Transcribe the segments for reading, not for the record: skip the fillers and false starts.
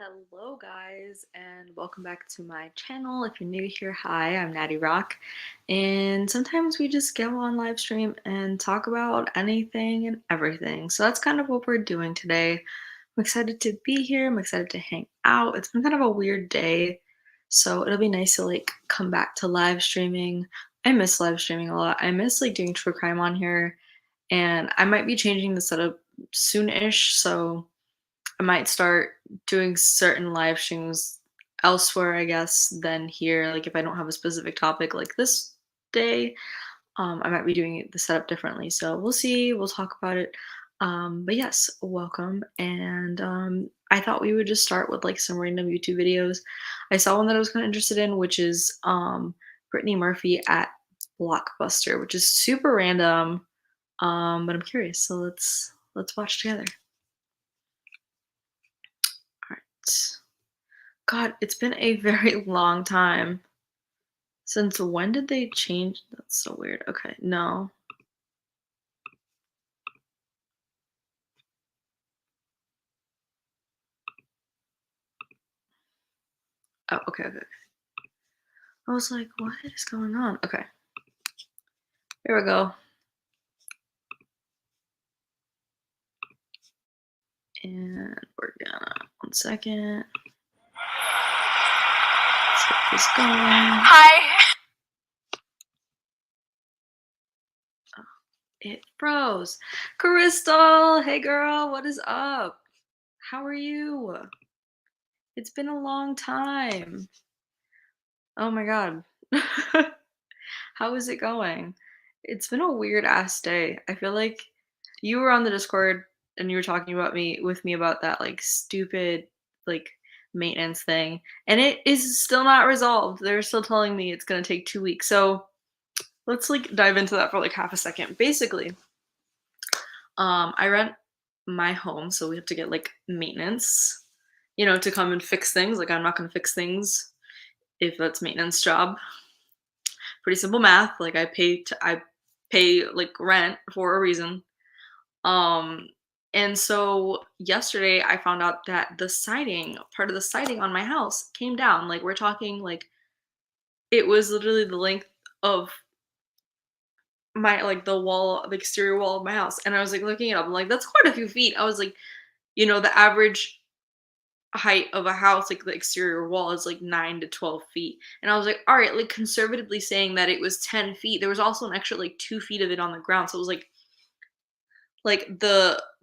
Hello, guys, and welcome back to my channel. If you're new here, hi, I'm Natty Rock, and sometimes we just go on live stream and talk about anything and everything. So that's kind of what we're doing today. I'm excited to be here. I'm excited to hang out. It's been kind of a weird day, so it'll be nice to come back to live streaming. I miss live streaming a lot. I miss doing true crime on here, and I might be changing the setup soon-ish. So I might start doing certain live streams elsewhere, I guess, than here. Like if I don't have a specific topic like this day, I might be doing the setup differently. So we'll see. We'll talk about it. But yes, welcome. And I thought we would just start with some random YouTube videos. I saw one that I was kind of interested in, which is Brittany Murphy at Blockbuster, which is super random. But I'm curious. So let's watch together. God, it's been a very long time. Since when did they change? That's so weird. Okay, no. Oh, okay. I was like, what is going on? Okay. Here we go. And we're gonna, 1 second. Let's get this going. Hi. Oh, it froze. Crystal, hey girl, what is up? How are you? It's been a long time. Oh my god. How is it going? It's been a weird ass day. I feel like you were on the Discord and you were talking about me with me about that stupid like maintenance thing, and it is still not resolved. They're still telling me it's gonna take 2 weeks. So let's dive into that for half a second. Basically, I rent my home, so we have to get maintenance, to come and fix things. Like I'm not gonna fix things if that's maintenance job. Pretty simple math. I pay rent for a reason. Um and so yesterday I found out that the siding, part of the siding on my house came down. Like we're talking it was literally the length of my the wall, the exterior wall of my house. And I was looking it up. I'm like, that's quite a few feet. I was like, the average height of a house, the exterior wall is 9 to 12 feet. And I was like, all right, conservatively saying that it was 10 feet. There was also an extra 2 feet of it on the ground. So it was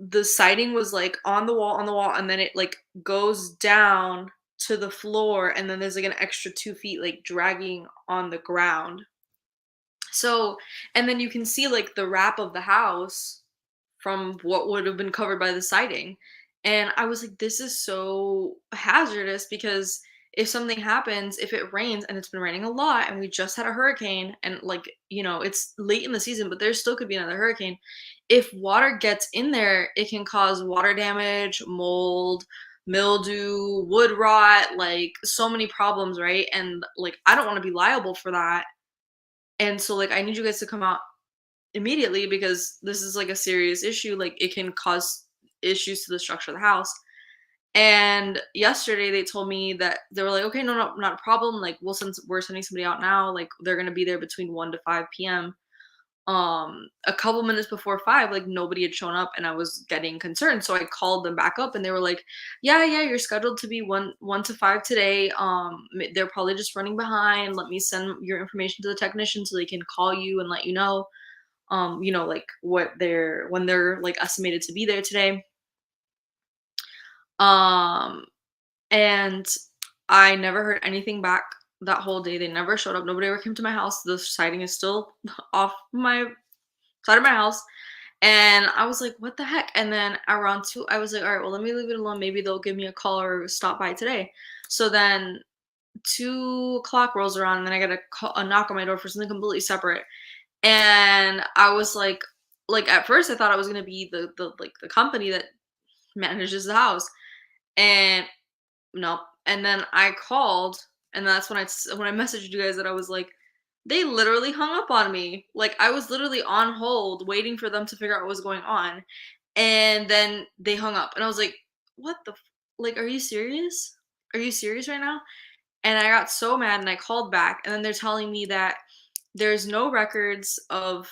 the siding was on the wall, and then it goes down to the floor, and then there's an extra 2 feet dragging on the ground. So, and then you can see the wrap of the house from what would have been covered by the siding. And I was like, this is so hazardous because if something happens, if it rains, and it's been raining a lot, and we just had a hurricane, and it's late in the season, but there still could be another hurricane. If water gets in there, it can cause water damage, mold, mildew, wood rot, so many problems, right? And I don't want to be liable for that. And so I need you guys to come out immediately because this is a serious issue. It can cause issues to the structure of the house. And yesterday they told me that they were like, okay, no, not a problem. We're sending somebody out now. They're gonna be there between 1 to 5 p.m. A couple minutes before 5, nobody had shown up, and I was getting concerned. So I called them back up, and they were like, yeah, you're scheduled to be 1 to 5 today. They're probably just running behind. Let me send your information to the technician so they can call you and let you know what when they're estimated to be there today. And I never heard anything back that whole day. They never showed up. Nobody ever came to my house. The siding is still off my side of my house. And I was like, what the heck? And then around 2, I was like, all right, well, let me leave it alone. Maybe they'll give me a call or stop by today. So then 2 o'clock rolls around, and then I get a knock on my door for something completely separate. And I was at first I thought I was gonna be the company that manages the house, and no. And then I called, and that's when I messaged you guys that I was like, they literally hung up on me. I was literally on hold waiting for them to figure out what was going on, and then they hung up, and I was like, what the Like, are you serious? Are you serious right now? And I got so mad and I called back, and then they're telling me that there's no records of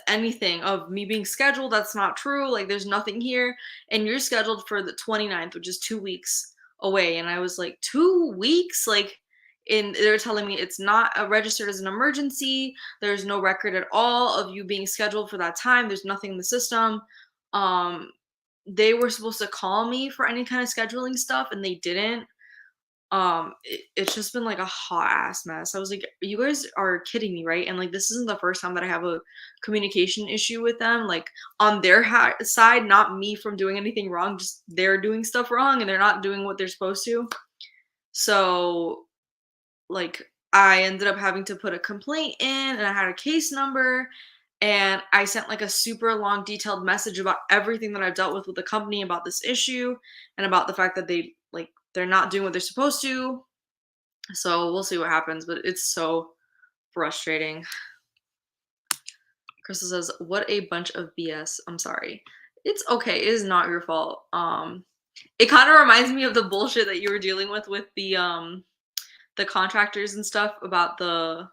anything of me being scheduled. That's not true. Like, there's nothing here. And you're scheduled for the 29th, which is 2 weeks away. And I was like, 2 weeks? Like, and they're telling me it's not registered as an emergency. There's no record at all of you being scheduled for that time. There's nothing in the system. Um, they were supposed to call me for any kind of scheduling stuff, and they didn't. It's just been like a hot ass mess. I was like, you guys are kidding me, right? And like, this isn't the first time that I have a communication issue with them, like on their side, not me from doing anything wrong, just they're doing stuff wrong and they're not doing what they're supposed to. So, like, I ended up having to put a complaint in, and I had a case number, and I sent like a super long detailed message about everything that I've dealt with the company about this issue, and about the fact that they're not doing what they're supposed to. So we'll see what happens, but it's so frustrating. Crystal says, "What a bunch of BS." I'm sorry. It's okay. It is not your fault. It kind of reminds me of the bullshit that you were dealing with the contractors and stuff about the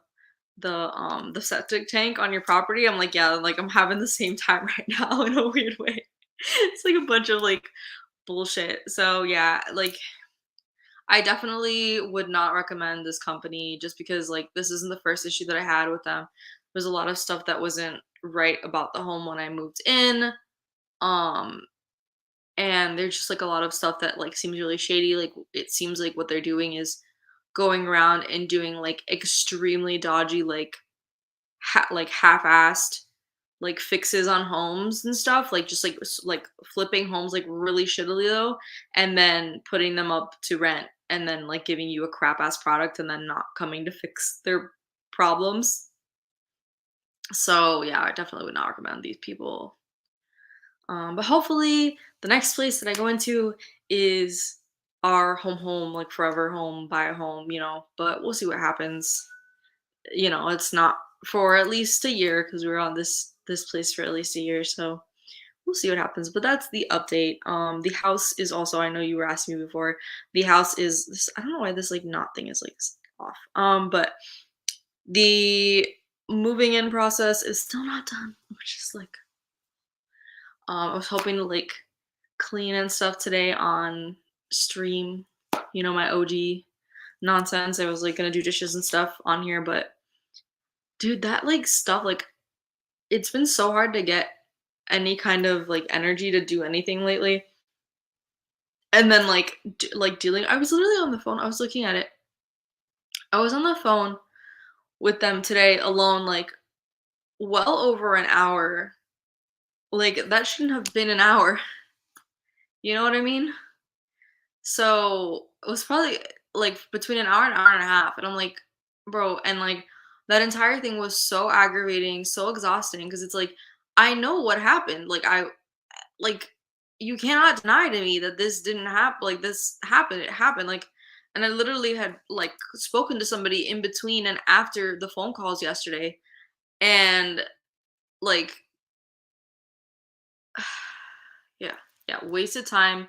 septic tank on your property. I'm like, yeah, like I'm having the same time right now in a weird way. It's like a bunch of like bullshit. So yeah, like I definitely would not recommend this company just because like this isn't the first issue that I had with them. There's a lot of stuff that wasn't right about the home when I moved in. Um and there's just like a lot of stuff that like seems really shady. Like it seems like what they're doing is going around and doing like extremely dodgy like like half-assed like fixes on homes and stuff, like just like like flipping homes like really shittily though, and then putting them up to rent, and then like giving you a crap ass product and then not coming to fix their problems. So yeah, I definitely would not recommend these people. But hopefully the next place that I go into is our home, like forever home, buy a home, but we'll see what happens. It's not for at least a year because we were on this place for at least a year, so we'll see what happens. But that's the update. The house is also, I know you were asking me before. The house is this, I don't know why this like knot thing is like off. But the moving in process is still not done, which is like I was hoping to like clean and stuff today on stream, my OG nonsense. I was like gonna do dishes and stuff on here, but dude, that like stuff, like it's been so hard to get any kind of like energy to do anything lately. And then like like dealing, I was literally on the phone. I was looking at it. I was on the phone with them today alone, like well over an hour. Like that shouldn't have been an hour. You know what I mean? So it was probably like between an hour and a half. And I'm like, bro, and like that entire thing was so aggravating, so exhausting because it's like I know what happened. Like you cannot deny to me that this didn't happen. Like this happened. It happened. Like, and I literally had like spoken to somebody in between and after the phone calls yesterday, and like, yeah, yeah, wasted time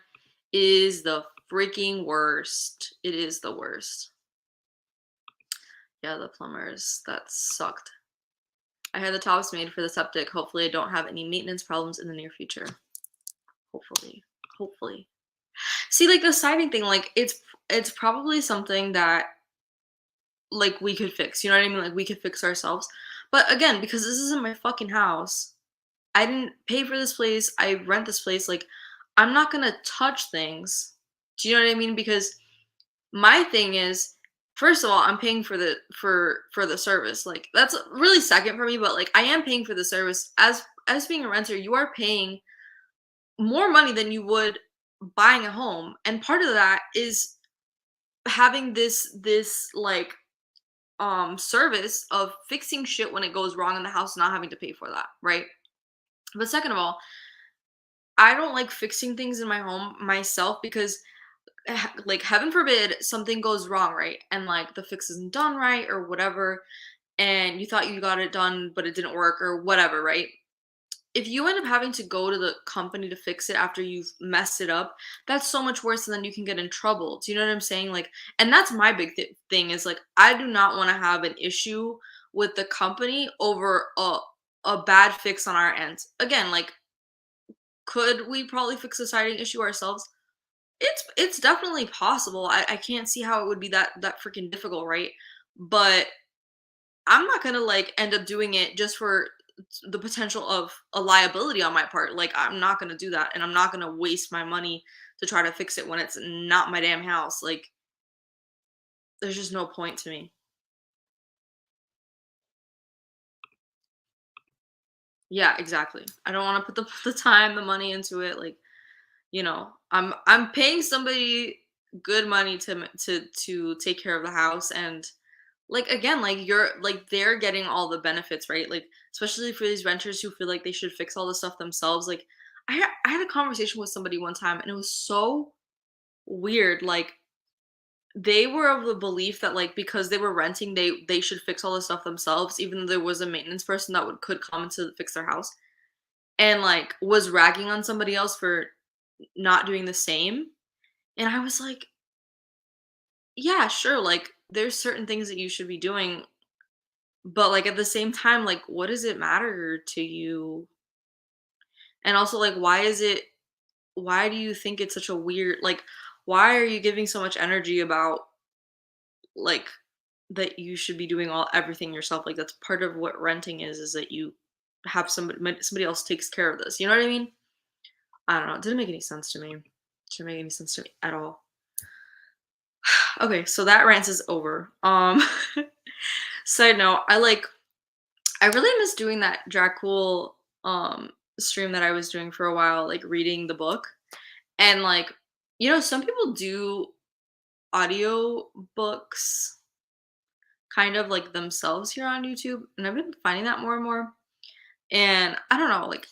is the freaking worst. It is the worst. Yeah, the plumbers, that sucked. I had the tops made for the septic. Hopefully, I don't have any maintenance problems in the near future. Hopefully, hopefully. See, like the siding thing, like it's probably something that like we could fix. You know what I mean? Like we could fix ourselves. But again, because this isn't my fucking house, I didn't pay for this place. I rent this place. Like I'm not gonna touch things. Do you know what I mean? Because my thing is, first of all, I'm paying for the service. Like that's really second for me. But like I am paying for the service as being a renter. You are paying more money than you would buying a home, and part of that is having this like service of fixing shit when it goes wrong in the house, not having to pay for that, right? But second of all, I don't like fixing things in my home myself because like heaven forbid something goes wrong, right? And like the fix isn't done right or whatever, and you thought you got it done but it didn't work or whatever, right? if you end up having to go to the company to fix it after you've messed it up, that's so much worse and then you can get in trouble. Do you know what I'm saying? Like, and that's my big thing is like, I do not want to have an issue with the company over a bad fix on our end. Again, like, could we probably fix the siding issue ourselves? It's definitely possible. I can't see how it would be that freaking difficult, right? But I'm not gonna like end up doing it just for the potential of a liability on my part. Like I'm not gonna do that, and I'm not gonna waste my money to try to fix it when it's not my damn house. Like there's just no point to me. Yeah, exactly. I don't want to put the time, the money into it. Like I'm paying somebody good money to take care of the house and like again like you're like they're getting all the benefits, right? Like especially for these renters who feel like they should fix all the stuff themselves. Like I had a conversation with somebody one time and it was so weird. Like they were of the belief that like because they were renting they should fix all the stuff themselves even though there was a maintenance person that would could come to fix their house and like was ragging on somebody else for not doing the same. And I was like, yeah, sure, like there's certain things that you should be doing, but like at the same time, like what does it matter to you? And also like why do you think it's such a weird like why are you giving so much energy about like that you should be doing all everything yourself? Like that's part of what renting is that you have somebody else takes care of this. You know what I mean? I don't know. It didn't make any sense to me. It didn't make any sense to me at all. Okay, so that rant is over. Side note, I really miss doing that Dracul stream that I was doing for a while, like reading the book. And like, some people do audio books kind of like themselves here on YouTube, and I've been finding that more and more. And I don't know, like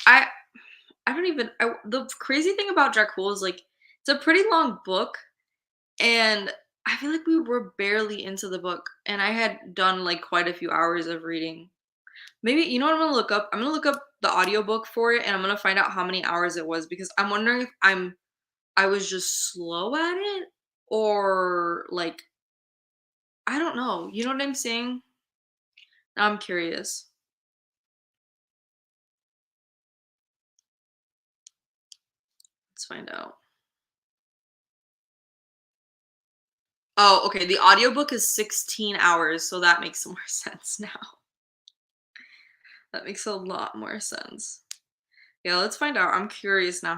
I I don't even the crazy thing about Dracul is like it's a pretty long book and I feel like we were barely into the book and I had done like quite a few hours of reading. Maybe you know what I'm gonna look up? I'm gonna look up the audiobook for it and I'm gonna find out how many hours it was because I'm wondering if I was just slow at it or like I don't know. You know what I'm saying? Now I'm curious. Let's find out. Oh, okay. The audiobook is 16 hours, so that makes more sense now. That makes a lot more sense. Yeah, let's find out. I'm curious now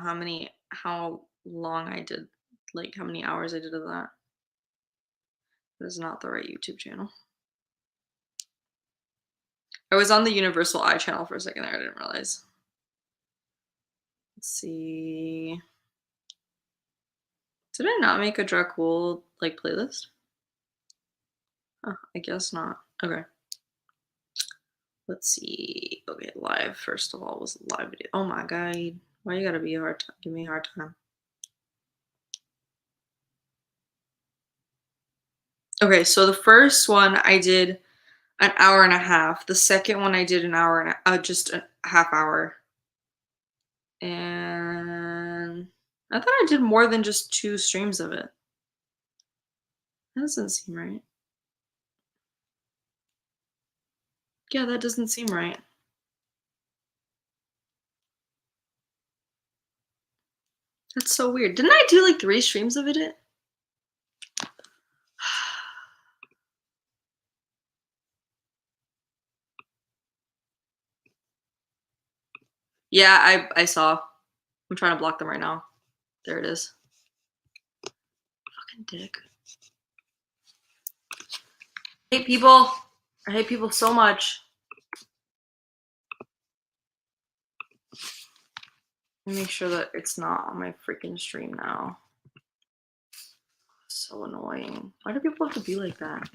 how long I did, like how many hours I did of that. This is not the right YouTube channel. I was on the Universal Eye channel for a second there. I didn't realize. Let's see. Did I not make a Dracul like playlist? Oh, I guess not. Okay. Let's see. Okay, live. First of all, was live video. Oh my god. Why you gotta be a hard time? Give me a hard time. Okay, so the first one I did an hour and a half. The second one I did an hour and just a half hour. And I thought I did more than just 2 streams of it. That doesn't seem right. Yeah, that doesn't seem right. That's so weird. Didn't I do like 3 streams of it? Yeah, I saw. I'm trying to block them right now. There it is. Fucking dick. I hate people. I hate people so much. Make sure that it's not on my freaking stream now. So annoying. Why do people have to be like that?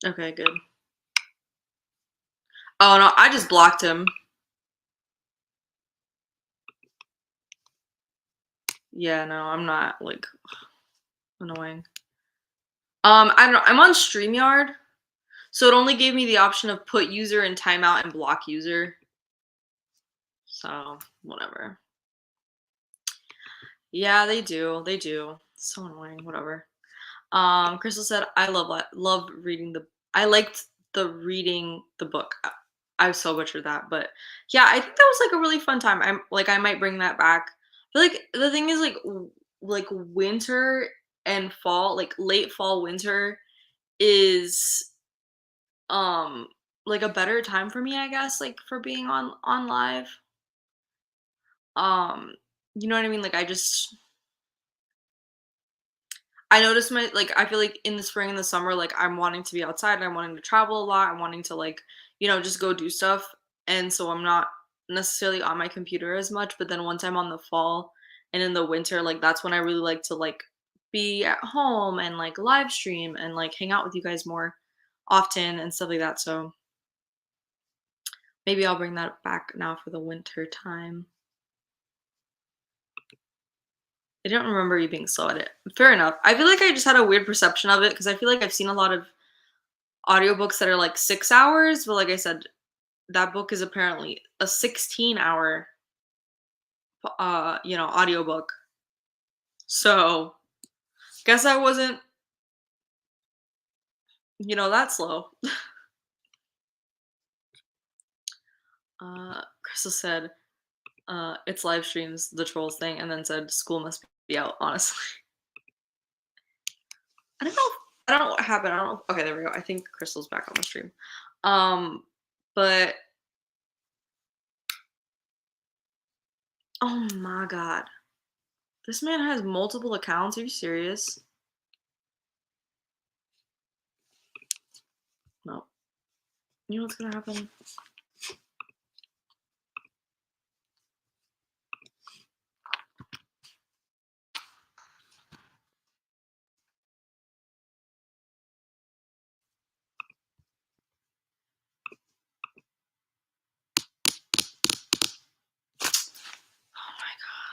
Okay, good. Oh no, I just blocked him. Yeah, no, I'm not like annoying. I don't know. I'm on StreamYard, so it only gave me the option of put user in timeout and block user. So whatever. Yeah, they do. They do. So annoying. Whatever. Crystal said, "I love reading the. I liked the reading the book. I so butchered that, but yeah, I think that was like a really fun time. I'm like, I might bring that back. But like, the thing is, like winter and fall, like late fall, winter is um like a better time for me, I guess, like for being on live. Um, you know what I mean? Like, I notice I feel like in the spring and the summer, like I'm wanting to be outside and I'm wanting to travel a lot. I'm wanting to like, just go do stuff. And so I'm not necessarily on my computer as much. But then once I'm on the fall and in the winter, like that's when I really like to like be at home and like live stream and like hang out with you guys more often and stuff like that. So maybe I'll bring that back now for the winter time. I don't remember you being slow at it. Fair enough. I feel like I just had a weird perception of it because I feel like I've seen a lot of audiobooks that are like 6 hours, but like I said, that book is apparently a 16-hour audiobook. So guess I wasn't, that slow. Crystal said, it's live streams, the trolls thing, and then said school must be out, honestly. I don't know what happened. I don't know. Okay, there we go. I think Crystal's back on the stream. But oh my god. This man has multiple accounts. Are you serious? No. You know what's gonna happen? Oh my god.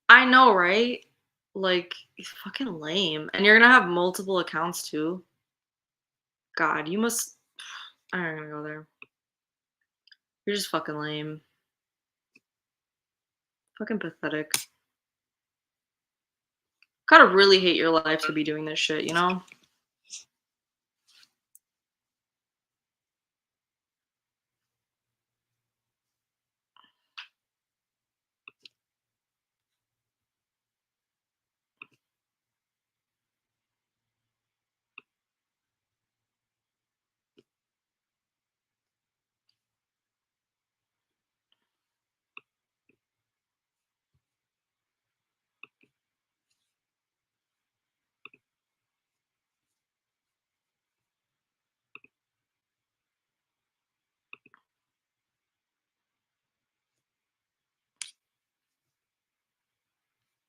I know, right? Like, it's fucking lame. And you're gonna have multiple accounts too. God, you must. I'm not gonna go there. You're just fucking lame. Fucking pathetic. Gotta really hate your life to be doing this shit, you know?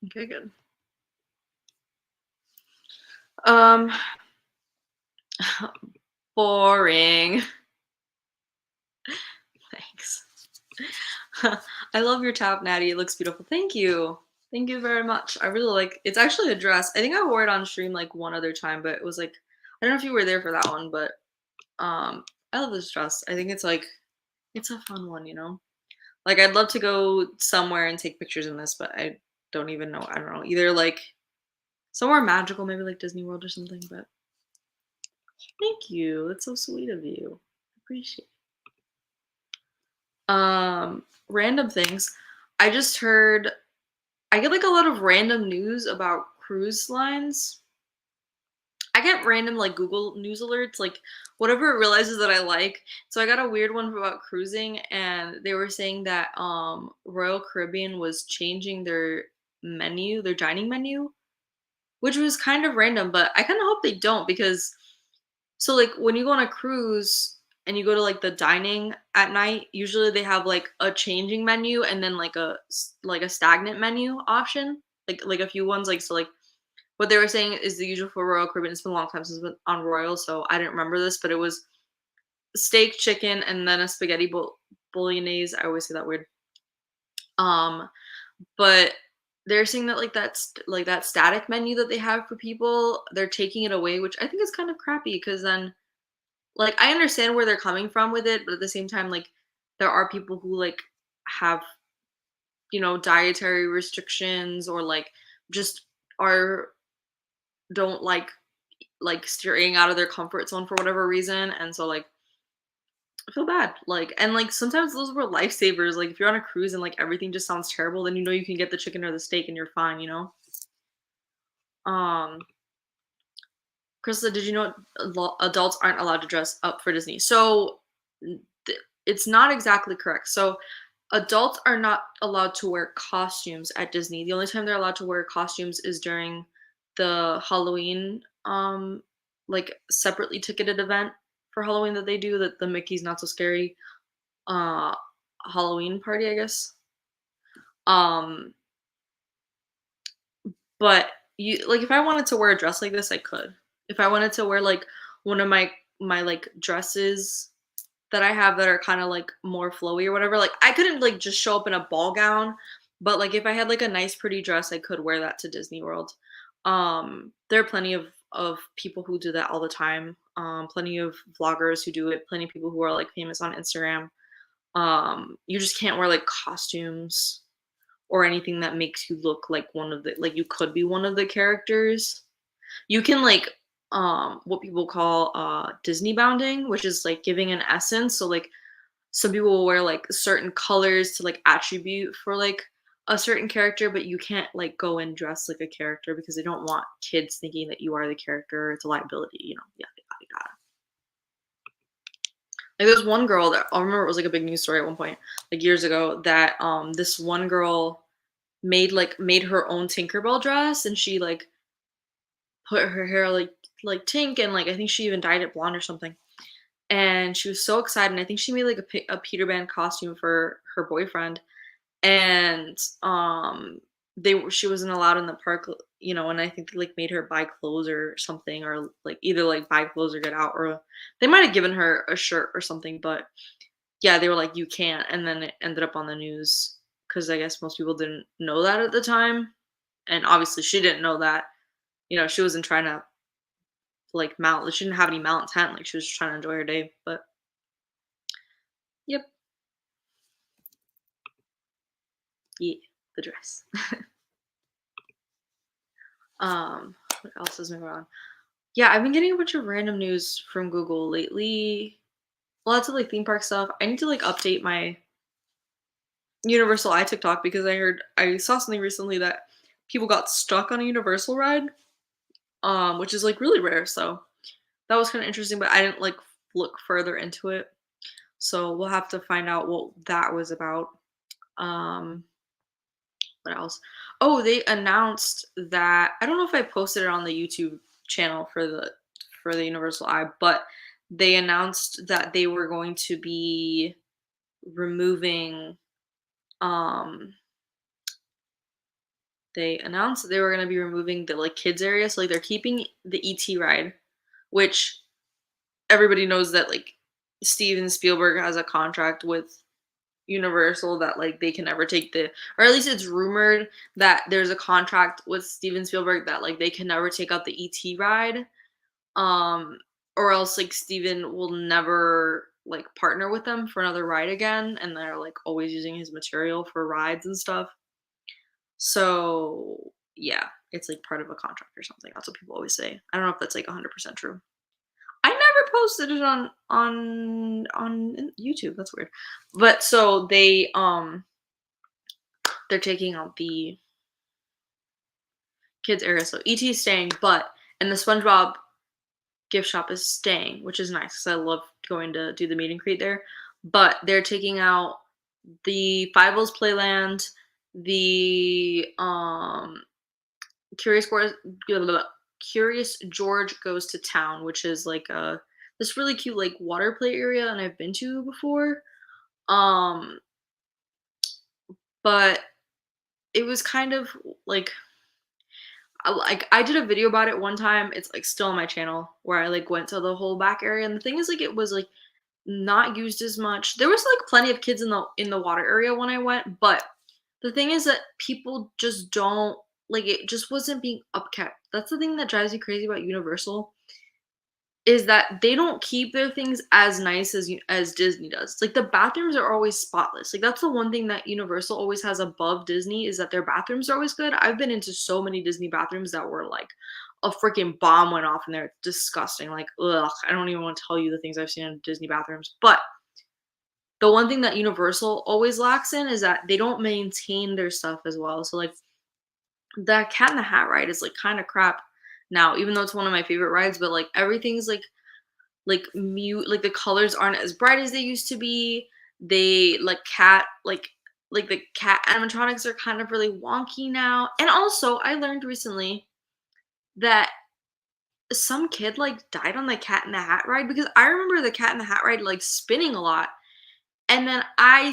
Okay, good. Um, boring. Thanks. I love your top, Natty. It looks beautiful. Thank you. Thank you very much. I really like it's actually a dress. I think I wore it on stream like one other time, but it was like I don't know if you were there for that one, but I love this dress. I think it's a fun one, you know? Like I'd love to go somewhere and take pictures in this, but I don't even know. I don't know. Either like somewhere magical, maybe like Disney World or something, but thank you. That's so sweet of you. I appreciate it. Random things. I just heard I get like a lot of random news about cruise lines. I get random like Google news alerts, like whatever it realizes that I like. So I got a weird one about cruising, and they were saying that Royal Caribbean was changing their menu, their dining menu, which was kind of random, but I kind of hope they don't because so like when you go on a cruise and you go to like the dining at night, usually they have like a changing menu and then like like a stagnant menu option, like a few ones like so like what they were saying is the usual for Royal Caribbean. It's been a long time since I've been on Royal, so I didn't remember this, but it was steak, chicken, and then a spaghetti bolognese. I always say that weird. Um, but they're saying that like like that static menu that they have for people, they're taking it away, which I think is kind of crappy because then like I understand where they're coming from with it, but at the same time, like there are people who like have dietary restrictions or like just are don't like straying out of their comfort zone for whatever reason, and so like I feel bad. Like and like sometimes those were lifesavers. Like if you're on a cruise and like everything just sounds terrible, then you can get the chicken or the steak and you're fine. Um Krista, did you know adults aren't allowed to dress up for Disney? So it's not exactly correct. So adults are not allowed to wear costumes at Disney. The only time they're allowed to wear costumes is during the Halloween like separately ticketed event for Halloween that they do, that the Mickey's Not So Scary uh Halloween party, I guess. Um but you like if I wanted to wear a dress like this, I could. If I wanted to wear like one of my like dresses that I have that are kind of like more flowy or whatever, like I couldn't like just show up in a ball gown, but like if I had like a nice pretty dress, I could wear that to Disney World. There are plenty of people who do that all the time. Plenty of vloggers who do it, plenty of people who are like famous on Instagram. You just can't wear like costumes or anything that makes you look like one of the like you could be one of the characters. You can like what people call Disney bounding, which is like giving an essence. So like some people will wear like certain colors to like attribute for like a certain character, but you can't like go and dress like a character because they don't want kids thinking that you are the character. It's a liability. Yeah, yada. Like there's one girl that I remember, it was like a big news story at one point, like years ago, that this one girl made her own Tinkerbell dress, and she like put her hair like Tink, and like I think she even dyed it blonde or something. And she was so excited. And I think she made like a Peter Pan costume for her boyfriend, and she wasn't allowed in the park, and I think they like made her buy clothes or something, or like either like buy clothes or get out, or they might have given her a shirt or something, but yeah, they were like you can't, and then it ended up on the news because I guess most people didn't know that at the time, and obviously she didn't know that. She wasn't trying to like she didn't have any malintent, like she was just trying to enjoy her day, but yep. Yeah, the dress. What else is going on? Yeah, I've been getting a bunch of random news from Google lately. Lots of like theme park stuff. I need to like update my Universal I TikTok because I saw something recently that people got stuck on a Universal ride, which is like really rare. So that was kind of interesting, but I didn't like look further into it. So we'll have to find out what that was about. Um, what else? Oh, they announced that I don't know if I posted it on the YouTube channel for the Universal Eye, but they announced that they were going to be removing um they announced that they were going to be removing the like kids area. So like they're keeping the ET ride, which everybody knows that like Steven Spielberg has a contract with Universal that like they can never take or at least it's rumored that there's a contract with Steven Spielberg that like they can never take out the ET ride, um or else like Steven will never like partner with them for another ride again, and they're like always using his material for rides and stuff. So yeah, it's like part of a contract or something. That's what people always say. I don't know if that's like 100% true. I never posted it on YouTube. That's weird. But so they're taking out the kids area. So ET is staying, but and the SpongeBob gift shop is staying, which is nice because I love going to do the meet and greet there. But they're taking out the Five O's Playland, the Curious George, Curious George Goes to Town, which is like a this really cute like water play area, and I've been to before. Um, but it was kind of like I did a video about it one time. It's like still on my channel where I like went to the whole back area, and the thing is like it was like not used as much. There was like plenty of kids in the water area when I went, but the thing is that people just don't like it just wasn't being upkept. That's the thing that drives me crazy about Universal is that they don't keep their things as nice as Disney does. Like the bathrooms are always spotless. Like that's the one thing that Universal always has above Disney is that their bathrooms are always good. I've been into so many Disney bathrooms that were like a freaking bomb went off and they're disgusting. Like ugh, I don't even want to tell you the things I've seen in Disney bathrooms. But the one thing that Universal always lacks in is that they don't maintain their stuff as well. So like the Cat in the Hat ride is like kind of crap now, even though it's one of my favorite rides, but like everything's like mute like the colors aren't as bright as they used to be. They like the cat animatronics are kind of really wonky now. And also I learned recently that some kid like died on the Cat in the Hat ride because I remember the Cat in the Hat ride like spinning a lot. And then I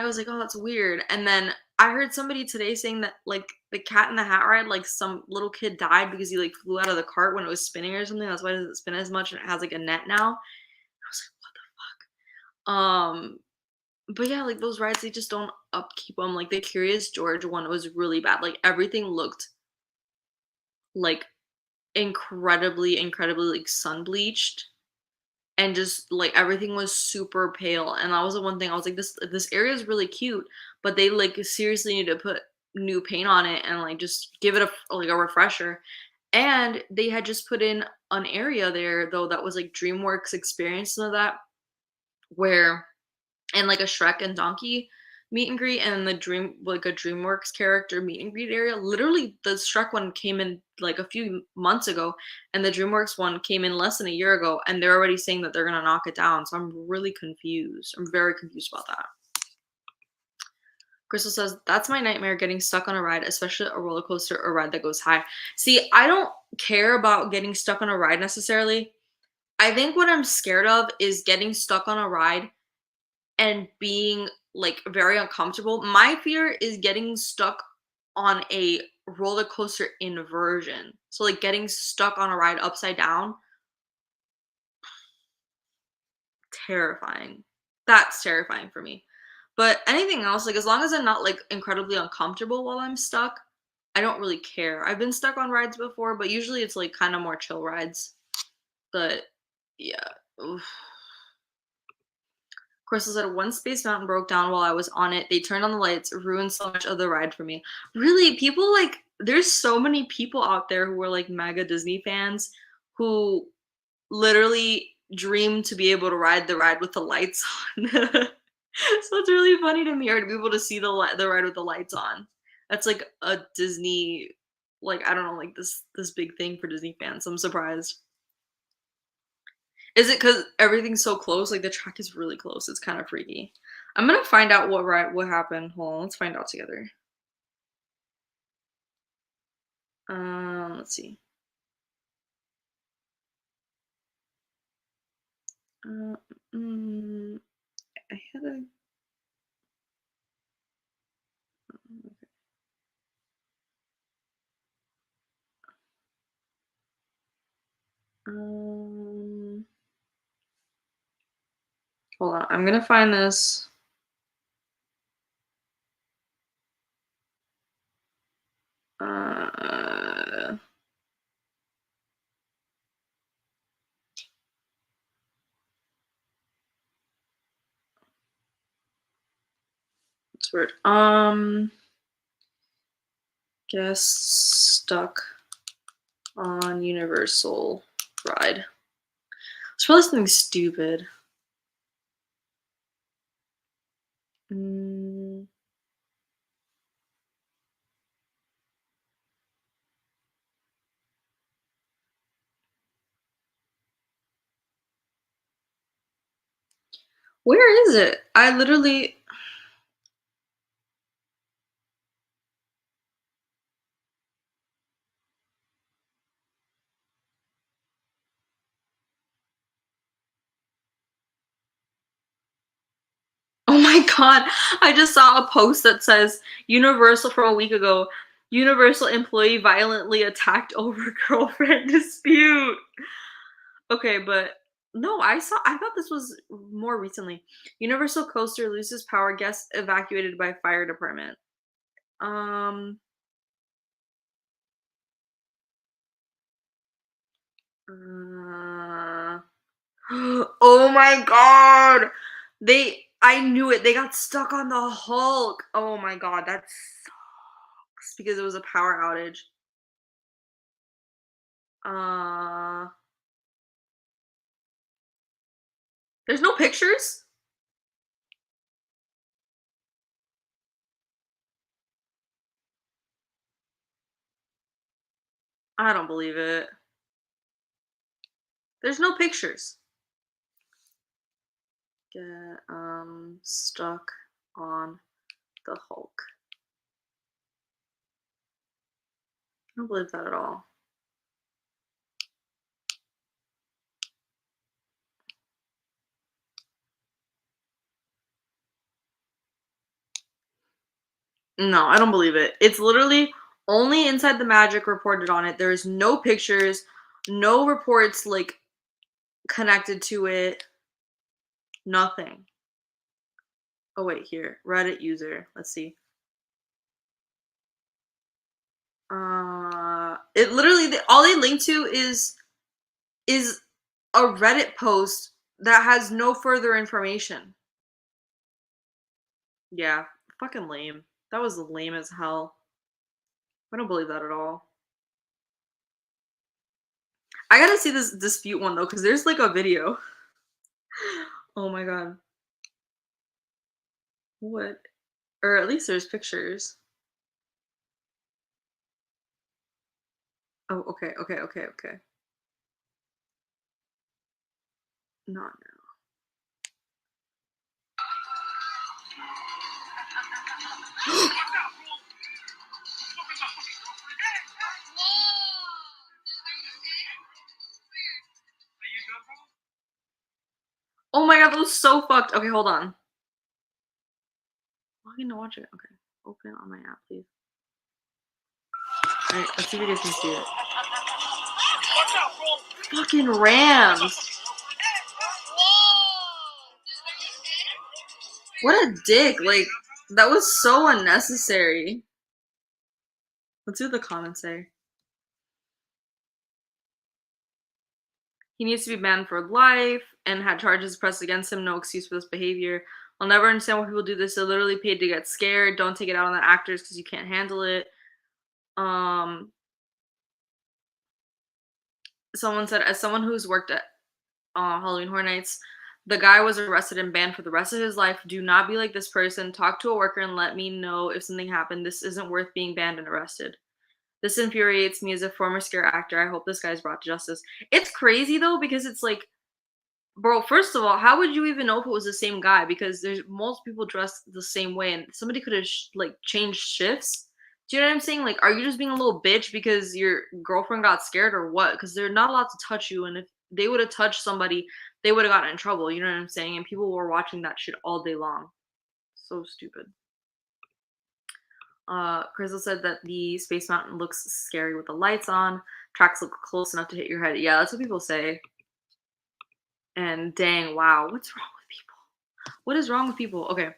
was like, "Oh, that's weird." And then I heard somebody today saying that like the Cat in the Hat ride, like some little kid died because he like flew out of the cart when it was spinning or something. That's why it doesn't spin as much and it has like a net now. I was like, "What the fuck?" But yeah, like those rides, they just don't upkeep them. Like the Curious George one was really bad. Like everything looked like incredibly like sun bleached and just like everything was super pale. And that was the one thing I was like, this area is really cute, but they like seriously need to put new paint on it and like just give it a like a refresher. And they had just put in an area there though that was like DreamWorks experience and that where and like a Shrek and Donkey meet and greet and the dream like a DreamWorks character meet and greet area. Literally the Shrek one came in like a few months ago and the DreamWorks one came in less than a year ago and they're already saying that they're gonna knock it down. So I'm really confused. I'm very confused about that. Crystal says, that's my nightmare getting stuck on a ride, especially a roller coaster or ride that goes high. See, I don't care about getting stuck on a ride necessarily. I think what I'm scared of is getting stuck on a ride and being like very uncomfortable. My fear is getting stuck on a roller coaster inversion. So like getting stuck on a ride upside down, terrifying. That's terrifying for me. But anything else, like as long as I'm not like incredibly uncomfortable while I'm stuck, I don't really care. I've been stuck on rides before, but usually it's like kind of more chill rides. But yeah. Oof. Crystal said, "One Space Mountain broke down while I was on it. They turned on the lights, ruined so much of the ride for me." Really, people like there's so many people out there who are like mega Disney fans who literally dream to be able to ride the ride with the lights on. So it's really funny to me or to be able to see the ride with the lights on. That's like a Disney like I don't know like this big thing for Disney fans. I'm surprised. Is it because everything's so close? Like, the track is really close, it's kinda freaky. I'm gonna find out what happened. Hold on, let's find out together. Let's see. Uh, mm, I had a um, hold on, I'm gonna find this. Uh, it's weird. Guess stuck on Universal ride. It's probably something stupid. Mm, where is it? I literally my god. I just saw a post that says Universal from a week ago. Universal employee violently attacked over girlfriend dispute. Okay, but no, I thought this was more recently. Universal coaster loses power, guests evacuated by fire department. Um uh, oh my god. I knew it. They got stuck on the Hulk. Oh my god, that sucks because it was a power outage. Uh there's no pictures? I don't believe it. There's no pictures. Get stuck on the Hulk. I don't believe that at all. No, I don't believe it. It's literally only Inside the Magic reported on it. There's no pictures, no reports like connected to it, nothing. Oh wait, here. Reddit user. Let's see. It literally all they link to is a Reddit post that has no further information. Yeah, fucking lame. That was lame as hell. I don't believe that at all. I gotta see this dispute one though, because there's like a video. Oh my god. What? Or at least there's pictures. Oh, okay, okay, okay, okay. Not now. Oh my god, that was so fucked. Okay, hold on. Log in to watch it. Okay. Open on my app, please. Alright, let's see if you guys can see it. Fucking Rams. What a dick. Like, that was so unnecessary. Let's see what the comments say. He needs to be banned for life and had charges pressed against him. No excuse for this behavior. I'll never understand why people do this. They're literally paid to get scared. Don't take it out on the actors because you can't handle it. Someone said, as someone who's worked at Halloween Horror Nights, the guy was arrested and banned for the rest of his life. Do not be like this person. Talk to a worker and let me know if something happened. This isn't worth being banned and arrested. This infuriates me as a former scare actor. I hope this guy's brought to justice. It's crazy though, because it's like, bro, first of all, how would you even know if it was the same guy? Because there's most people dressed the same way, and somebody could have like changed shifts. Do you know what I'm saying? Like, are you just being a little bitch because your girlfriend got scared or what? Because they're not allowed to touch you, and if they would have touched somebody, they would have gotten in trouble. You know what I'm saying? And people were watching that shit all day long. So stupid. Crystal said that the Space Mountain looks scary with the lights on. Tracks look close enough to hit your head. Yeah, that's what people say. And dang, wow, what's wrong with people? What is wrong with people? Okay.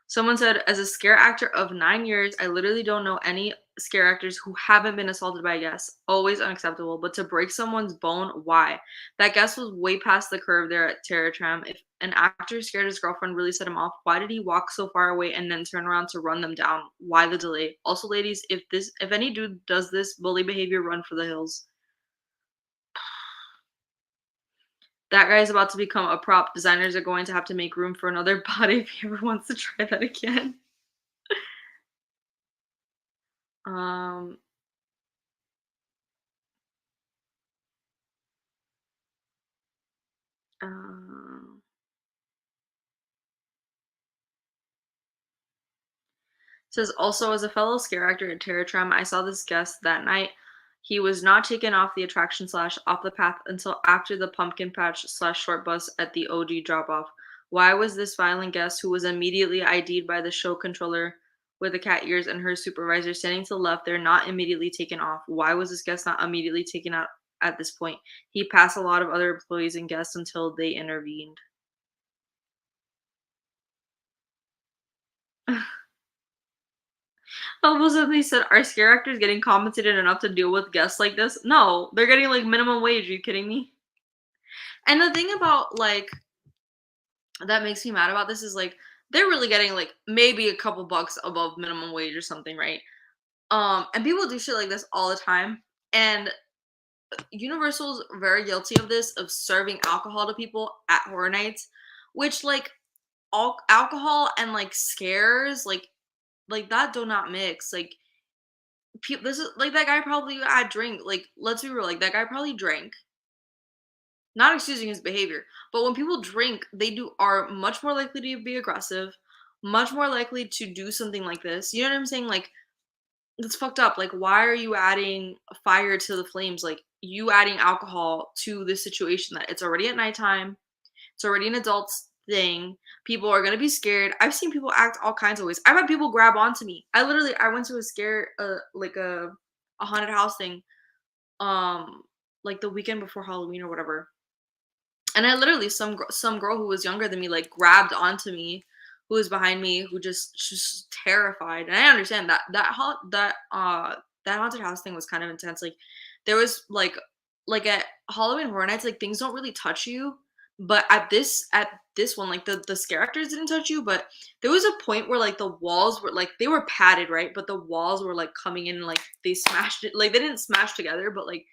Someone said, as a scare actor of 9 years, I literally don't know any scare actors who haven't been assaulted by a guest. Always unacceptable. But to break someone's bone, why? That guest was way past the curve there at Terror Tram. If an actor scared his girlfriend really set him off, why did he walk so far away and then turn around to run them down? Why the delay? Also, ladies, if any dude does this bully behavior, run for the hills. That guy is about to become a prop. Designers are going to have to make room for another body if he ever wants to try that again. Um, uh, says also as a fellow scare actor at Terror Tram, I saw this guest that night. He was not taken off the attraction slash off the path until after the pumpkin patch slash short bus at the OG drop off. Why was this violent guest who was immediately ID'd by the show controller with the cat ears and her supervisor standing to the left there not immediately taken off? Why was this guest not immediately taken out at this point? He passed a lot of other employees and guests until they intervened. Almost simply said, "Are scare actors getting compensated enough to deal with guests like this?" No, they're getting like minimum wage. Are you kidding me? And the thing about like that makes me mad about this is like they're really getting like maybe a couple bucks above minimum wage or something, right? And people do shit like this all the time. And Universal's very guilty of this, of serving alcohol to people at horror nights, which like all alcohol and like scares, like that do not mix. Like people, this is like that guy probably had drink. Like let's be real, like that guy probably drank. Not excusing his behavior, but when people drink, they do are much more likely to be aggressive, much more likely to do something like this. You know what I'm saying? Like it's fucked up. Like, why are you adding fire to the flames? Like, you adding alcohol to this situation that it's already at nighttime, it's already an adult's thing. People are gonna be scared. I've seen people act all kinds of ways. I've had people grab onto me. I went to a scare, like a haunted house thing, like the weekend before Halloween or whatever. And I literally some girl who was younger than me like grabbed onto me, who was behind me, who just terrified. And I understand that that haunted house thing was kind of intense. Like there was like at Halloween Horror Nights, like things don't really touch you. But at this one, like the scare actors didn't touch you, but there was a point where like the walls were like they were padded, right? But the walls were like coming in and like they smashed it. Like they didn't smash together, but like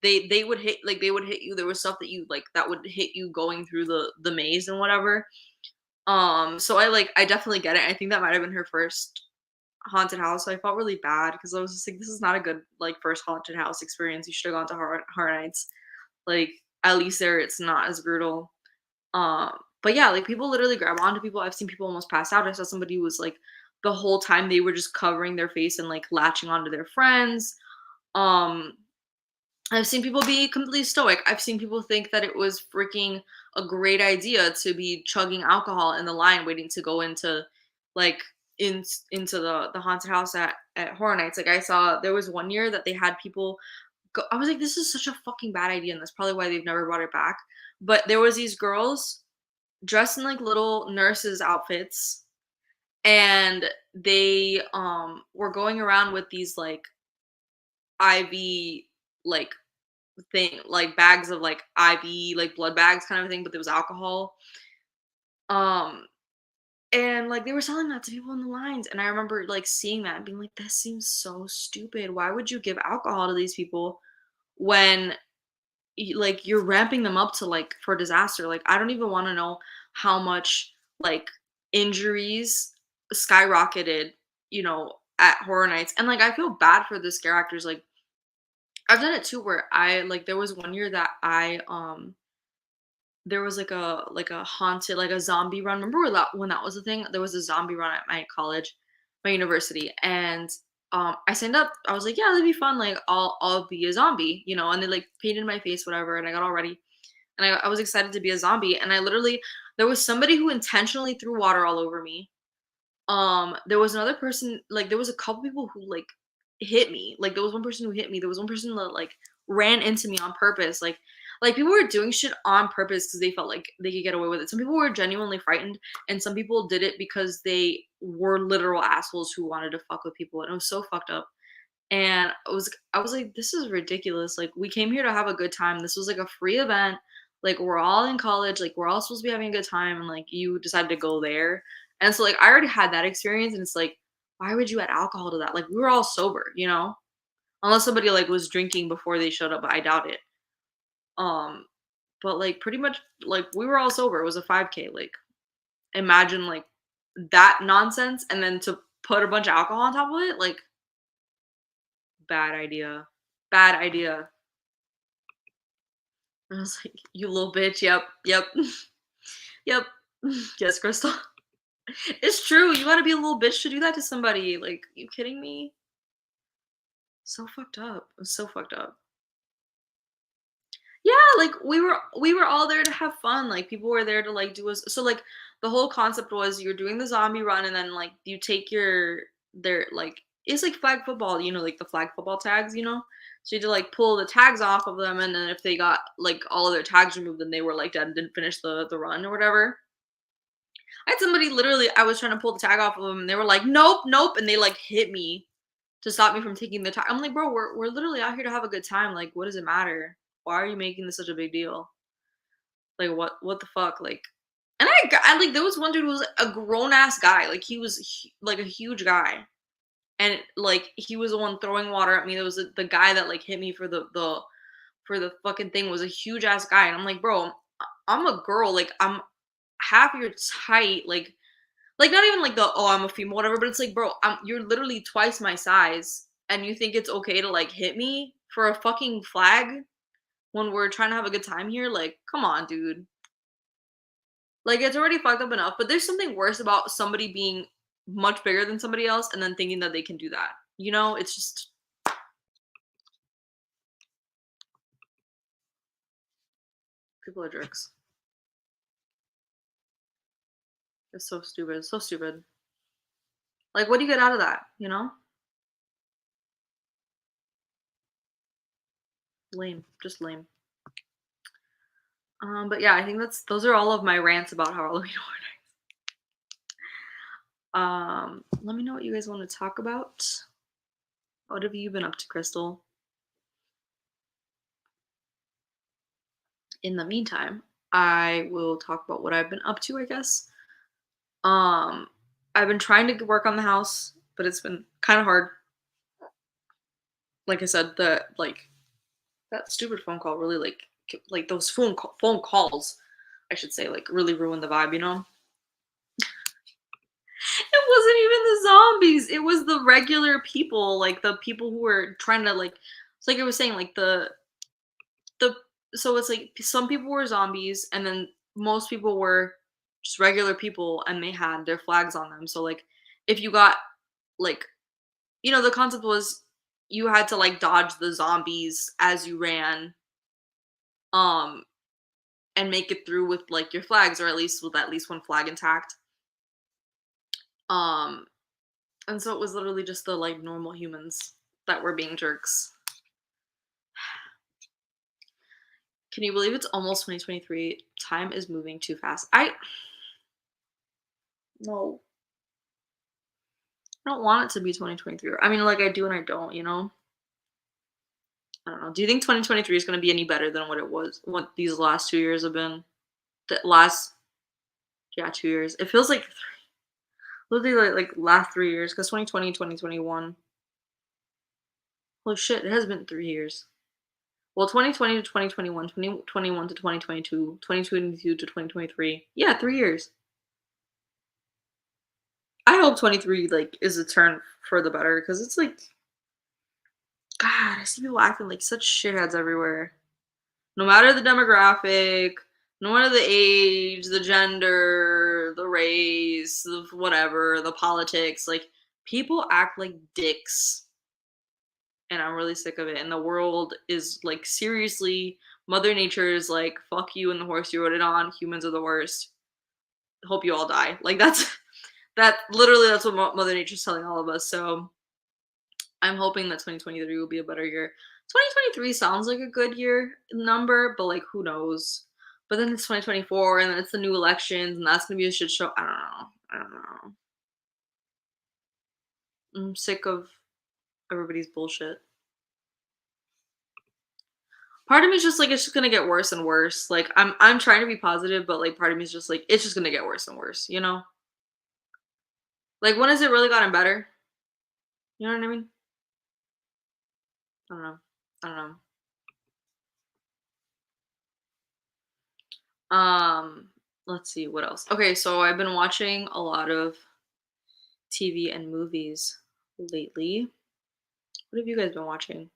they would hit like they would hit you. There was stuff that you like that would hit you going through the maze and whatever. So I definitely get it. I think that might have been her first haunted house. So I felt really bad because I was just like, this is not a good like first haunted house experience. You should have gone to Horror Nights. Like at least there it's not as brutal. Um, but yeah, like people literally grab onto people. I've seen people almost pass out. I saw somebody who was like the whole time they were just covering their face and like latching onto their friends. Um, I've seen people be completely stoic. I've seen people think that it was freaking a great idea to be chugging alcohol in the line waiting to go into like in into the haunted house at Horror Nights. Like I saw there was one year that they had people go, I was like, this is such a fucking bad idea, and that's probably why they've never brought it back. But there was these girls dressed in like little nurses outfits, and they were going around with these like IV like thing, like bags of like IV, like blood bags kind of thing, but there was alcohol. Um, and like they were selling that to people in the lines. And I remember like seeing that and being like, this seems so stupid. Why would you give alcohol to these people when like you're ramping them up to like for disaster? Like I don't even want to know how much like injuries skyrocketed, you know, at Horror Nights. And like I feel bad for the scare actors. Like I've done it too where I like there was one year that I there was like a haunted like a zombie run. Remember when that was a thing? There was a zombie run at my college, my university, and I signed up. I was like, yeah, that'd be fun. Like I'll be a zombie, you know. And they like painted my face, whatever, and I got all ready, and I was excited to be a zombie. And I literally there was somebody who intentionally threw water all over me. There was another person, like there was a couple people who like hit me. Like there was one person who hit me. There was one person that like ran into me on purpose. Like people were doing shit on purpose because they felt like they could get away with it. Some people were genuinely frightened, and some people did it because they were literal assholes who wanted to fuck with people, and it was so fucked up. And I was like, this is ridiculous. Like we came here to have a good time. This was like a free event. Like we're all in college. Like we're all supposed to be having a good time, and like you decided to go there. And so like I already had that experience, and it's like, why would you add alcohol to that? Like we were all sober, you know, unless somebody like was drinking before they showed up, but I doubt it. Um, but like pretty much like we were all sober. It was a 5K. Like imagine like that nonsense, and then to put a bunch of alcohol on top of it, like bad idea. Bad idea. I was like, "You little bitch. Yep. Yep. Yep. Yes, Crystal. It's true. You gotta be a little bitch to do that to somebody. Like, you kidding me? So fucked up. It was so fucked up. Yeah, like we were all there to have fun. Like people were there to like do us. So like the whole concept was you're doing the zombie run and then like you take your their like it's like flag football, like the flag football tags. So you had to like pull the tags off of them and then if they got like all of their tags removed, then they were like dead and didn't finish the run or whatever. I had somebody literally I was trying to pull the tag off of them and they were like, nope, nope, and they like hit me to stop me from taking the tag. I'm like, bro, we're literally out here to have a good time. Like, what does it matter? Why are you making this such a big deal? Like what the fuck? Like and I like there was one dude who was a grown ass guy. Like he was like a huge guy. And like he was the one throwing water at me. There was the guy that like hit me for the fucking thing was a huge ass guy. And I'm like, bro, I'm a girl. Like I'm half your height. Like not even like the oh I'm a female whatever. But it's like, bro, you're literally twice my size, and you think it's okay to like hit me for a fucking flag when we're trying to have a good time here? Like, come on, dude. Like, it's already fucked up enough, but there's something worse about somebody being much bigger than somebody else and then thinking that they can do that. It's just people are jerks. It's so stupid. So stupid. Like, what do you get out of that? Lame. Just lame. But yeah, I think those are all of my rants about how Halloween Horror Nights. Let me know what you guys want to talk about. What have you been up to, Crystal? In the meantime, I will talk about what I've been up to, I guess. Um, I've been trying to work on the house, but it's been kind of hard. Like I said, that stupid phone call really like those phone calls, I should say, like really ruined the vibe. It wasn't even the zombies. It was the regular people, like the people who were trying to like. It's like I was saying, like the so it's like some people were zombies, and then most people were just regular people, and they had their flags on them. So like, if you got like the concept was you had to like dodge the zombies as you ran, um, and make it through with like your flags, or at least with at least one flag intact. Um, and so it was literally just the like normal humans that were being jerks. Can you believe it's almost 2023? Time is moving too fast. No, I don't want it to be 2023. I mean, like I do and I don't. I don't know. Do you think 2023 is going to be any better than what these last 2 years have been? The last, yeah, 2 years. It feels like literally like last 3 years because 2020, 2021. Holy shit, it has been 3 years. Well, 2020 to 2021, 2021 to 2022, 2022 to 2023. Yeah, 3 years. I hope 23 like is a turn for the better because it's like, God, I see people acting like such shitheads everywhere. No matter the demographic, no matter the age, the gender, the race, the whatever, the politics, like people act like dicks. And I'm really sick of it. And the world is like seriously, Mother Nature is like, fuck you and the horse you rode it on. Humans are the worst. Hope you all die. Like that's what Mother Nature's telling all of us. So I'm hoping that 2023 will be a better year. 2023 sounds like a good year number, but like who knows? But then it's 2024 and then it's the new elections and that's gonna be a shit show. I don't know. I don't know. I'm sick of everybody's bullshit. Part of me is just like it's just gonna get worse and worse. Like I'm trying to be positive, but like part of me is just like it's just gonna get worse and worse. Like when has it really gotten better? You know what I mean? I don't know. I don't know. Let's see what else. Okay, so I've been watching a lot of TV and movies lately. What have you guys been watching?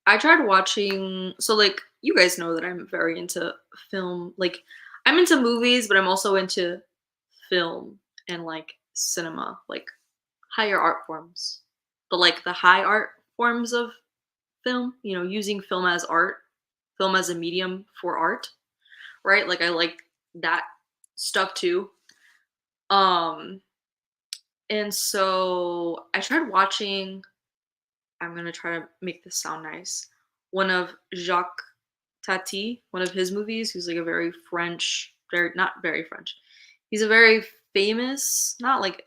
I tried watching so like you guys know that I'm very into film. Like I'm into movies, but I'm also into film and like cinema, like higher art forms. But like the high art forms of film, using film as art, film as a medium for art, right? Like I like that stuff too. Um, and so I tried watching, I'm gonna try to make this sound nice. One of Jacques Tati, one of his movies, who's like a very French, very not very French. He's a very famous, not like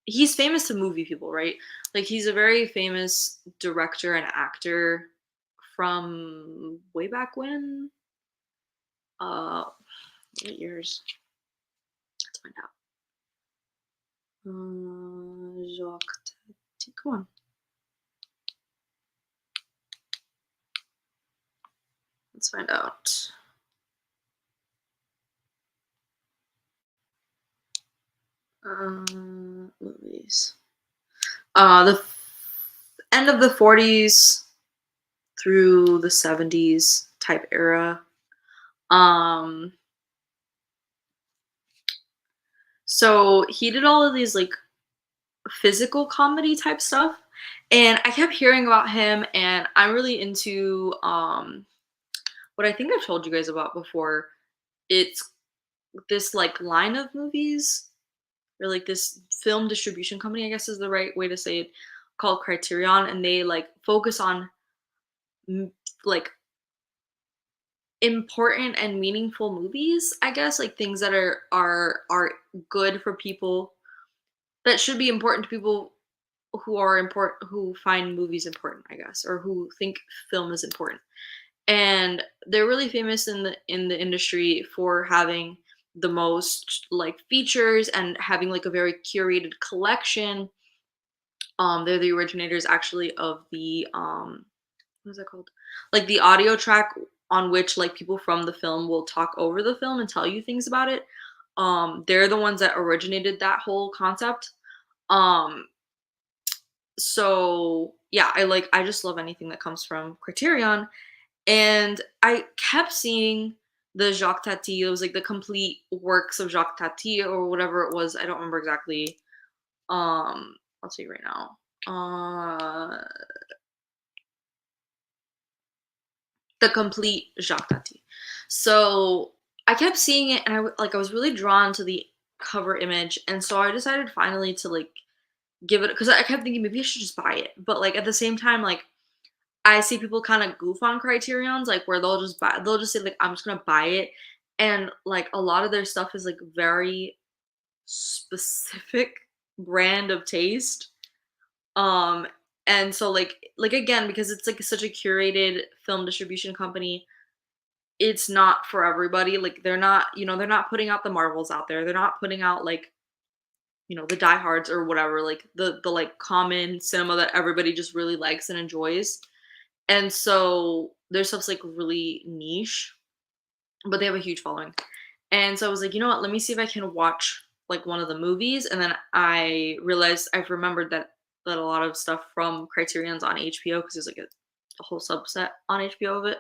he's famous to movie people, right? Like he's a very famous director and actor from way back when. Uh, what years? Let's find out. Jacques Tati. Come on. Let's find out. Movies. End of the 40s through the 70s type era. Um, so he did all of these like physical comedy type stuff, and I kept hearing about him, and I'm really into what I think I've told you guys about before. It's this like line of movies, or like this film distribution company, I guess is the right way to say it, called Criterion, and they like focus on m- like important and meaningful movies, I guess, like things that are good for people, that should be important to people who are important, who find movies important, I guess, or who think film is important. And they're really famous in the industry for having the most like features and having like a very curated collection. They're the originators actually of the what is that called? Like the audio track on which like people from the film will talk over the film and tell you things about it. They're the ones that originated that whole concept. Um, so yeah, I just love anything that comes from Criterion. And I kept seeing the Jacques Tati. It was like the complete works of Jacques Tati or whatever it was. I don't remember exactly. I'll tell you right now. The complete Jacques Tati. So I kept seeing it, and I was really drawn to the cover image, and so I decided finally to like give it, because I kept thinking maybe I should just buy it, but like at the same time, like I see people kind of goof on Criterion's, like where they'll just say like I'm just gonna buy it, and like a lot of their stuff is like very specific brand of taste. Um, and so like again, because it's like such a curated film distribution company, it's not for everybody. Like they're not, they're not putting out the Marvels out there. They're not putting out like, the diehards or whatever, like the like common cinema that everybody just really likes and enjoys. And so their stuff's like really niche, but they have a huge following. And so I was like, you know what, let me see if I can watch like one of the movies. And then I've remembered that a lot of stuff from Criterion's on HBO, because there's like a whole subset on HBO of it.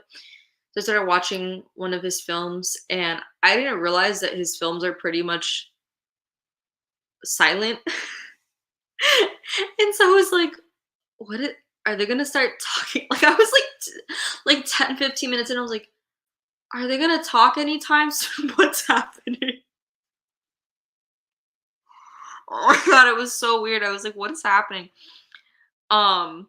So I started watching one of his films, and I didn't realize that his films are pretty much silent. And so I was like, are they gonna start talking? Like I was like 10, 15 minutes in, I was like, are they gonna talk anytime soon? What's happening? Oh my god, it was so weird. I was like, what is happening? Um,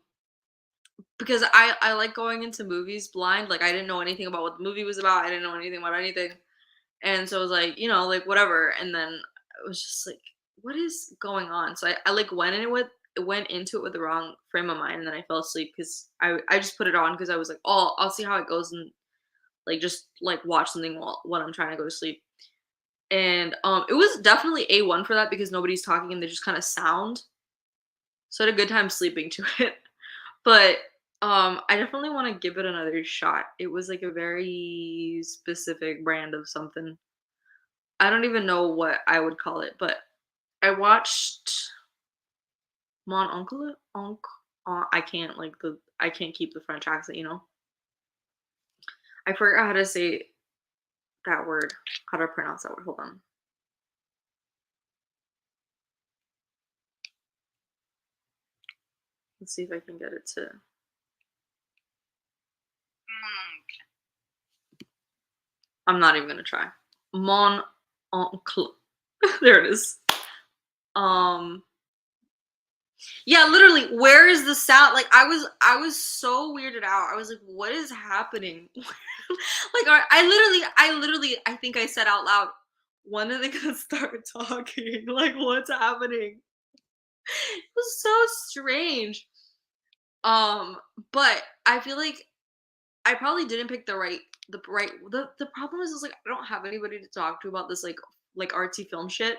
because I like going into movies blind. Like I didn't know anything about what the movie was about. I didn't know anything about anything. And so I was like, like whatever. And then it was just like, what is going on? So I like went into it with the wrong frame of mind, and then I fell asleep because I just put it on because I was like, oh, I'll see how it goes, and like just like watch something while when I'm trying to go to sleep. And it was definitely A1 for that because nobody's talking and they just kind of sound. So I had a good time sleeping to it. But I definitely want to give it another shot. It was like a very specific brand of something. I don't even know what I would call it, but I watched Mon Oncle. I can't keep the French accent. I forgot how to say that word. How to pronounce that word. Hold on. Let's see if I can get it to. I'm not even gonna try. Mon oncle. There it is. Um, yeah, literally, where is the sound? Like I was so weirded out. I was like, what is happening? Like I literally I think I said out loud, when are they gonna start talking? Like what's happening? It was so strange. Um, but I feel like I probably didn't pick the problem is like I don't have anybody to talk to about this like artsy film shit.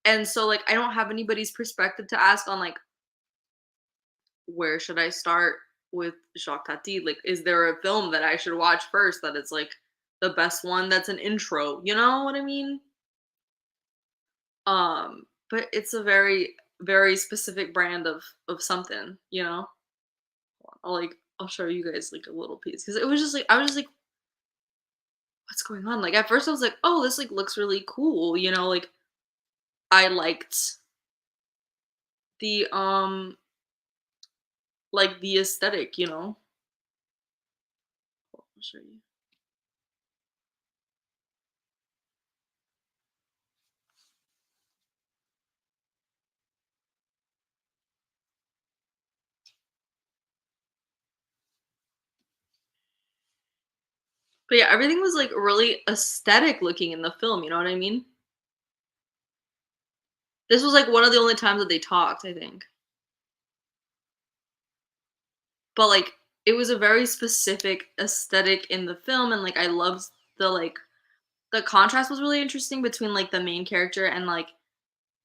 And so like I don't have anybody's perspective to ask on like where should I start with Jacques Tati? Like is there a film that I should watch first that is like the best one that's an intro? You know what I mean? But it's a very very specific brand of something, you know? I'll show you guys like a little piece because it was just like I was just like what's going on? Like at first I was like, "Oh, this like looks really cool." You know, like I liked the like the aesthetic, you know. I'll show you. But yeah, everything was like really aesthetic looking in the film, you know what I mean? This was like one of the only times that they talked, I think. But like it was a very specific aesthetic in the film and like I loved the like the contrast was really interesting between like the main character and like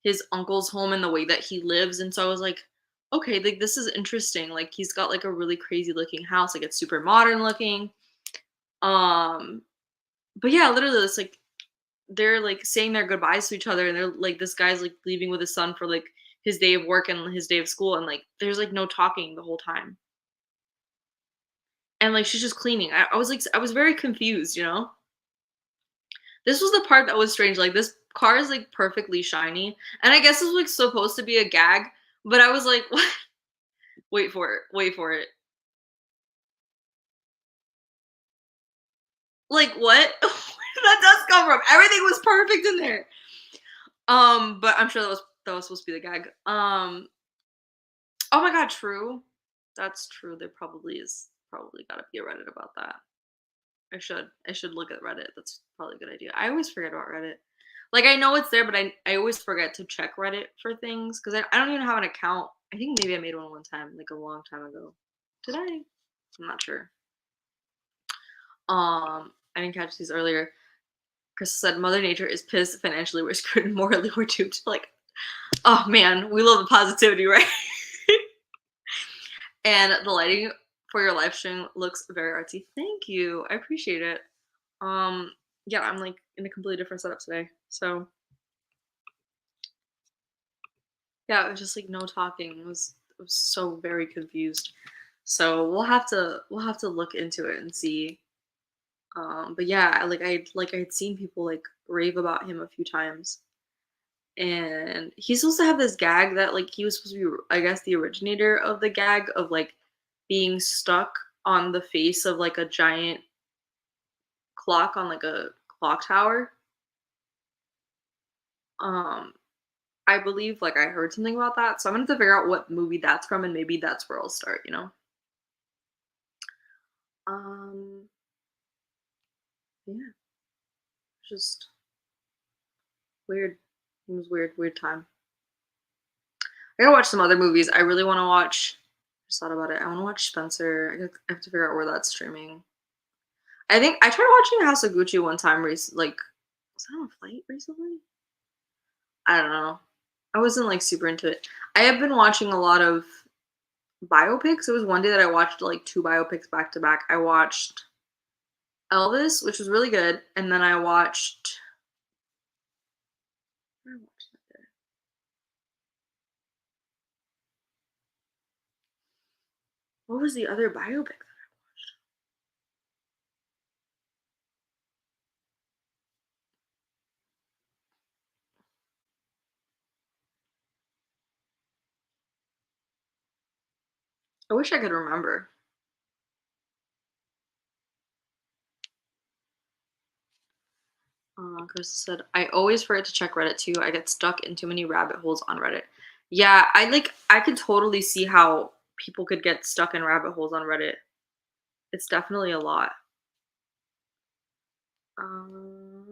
his uncle's home and the way that he lives, and so I was like, "Okay, like, this is interesting." Like, he's got, like, a really crazy looking house, like, it's super modern looking. Um, but yeah, literally, it's like they're, like, saying their goodbyes to each other, and they're like this guy's, like, leaving with his son for, like, his day of work and his day of school, and, like, there's, like, no talking the whole time. And, like, she's just cleaning. I was, like I was very confused, you know? This was the part that was strange, like, this car is, like, perfectly shiny, and I guess this was, like, supposed to be a gag, but I was like, "What?" Wait for it, wait for it. Like, what? Where did that dust come from? Everything was perfect in there. But I'm sure that was supposed to be the gag. Oh my god, true. That's true. There probably is probably gotta be a Reddit about that. I should look at Reddit. That's probably a good idea. I always forget about Reddit. Like I know it's there, but I always forget to check Reddit for things because I don't even have an account. I think maybe I made one time, like a long time ago. Did I? I'm not sure. I didn't catch these earlier. Chris said, "Mother Nature is pissed financially. We're screwed, and morally we're duped." Like, oh man, we love the positivity, right? And the lighting for your live stream looks very artsy. Thank you. I appreciate it. Um, yeah, I'm like in a completely different setup today. So yeah, it was just like no talking. It was so very confused. So we'll have to look into it and see. But yeah, I'd seen people like rave about him a few times. And he's supposed to have this gag that like he was supposed to be I guess the originator of the gag of like being stuck on the face of like a giant clock on like a clock tower. Um, I believe like I heard something about that, so I'm gonna have to figure out what movie that's from, and maybe that's where I'll start. You know. Um, yeah, just weird. It was weird, weird time. I gotta watch some other movies. I really want to watch. Just thought about it. I want to watch Spencer. I have to figure out where that's streaming. I think I tried watching House of Gucci one time like was that on a flight recently? I don't know. I wasn't like super into it. I have been watching a lot of biopics. It was one day that I watched like two biopics back to back. I watched Elvis, which was really good, and then I watched what did I watch that day? What was the other biopic? I wish I could remember. Chris said, I always forget to check Reddit too. I get stuck in too many rabbit holes on Reddit. Yeah, I could totally see how people could get stuck in rabbit holes on Reddit. It's definitely a lot. Um,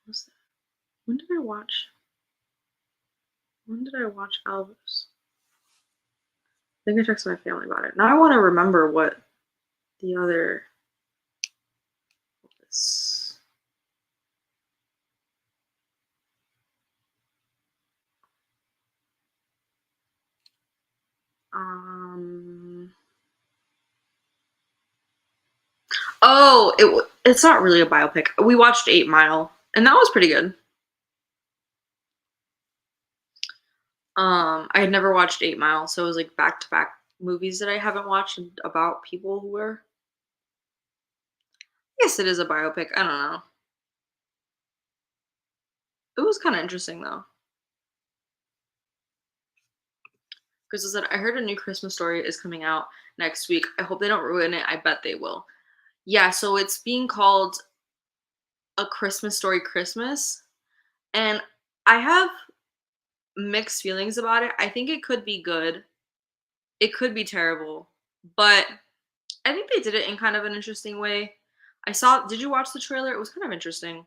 what's that? When did I watch? When did I watch Elvis? I think I texted my family about it. Now I want to remember what the other was. Um. Oh, it's not really a biopic. We watched 8 Mile, and that was pretty good. I had never watched 8 Mile, so it was like back to back movies that I haven't watched about people who were. I guess it is a biopic. I don't know. It was kind of interesting though. Crystal said, I heard a new Christmas Story is coming out next week. I hope they don't ruin it. I bet they will. Yeah, so it's being called A Christmas Story Christmas. And I have mixed feelings about it. I think it could be good. It could be terrible. But I think they did it in kind of an interesting way. Did you watch the trailer? It was kind of interesting.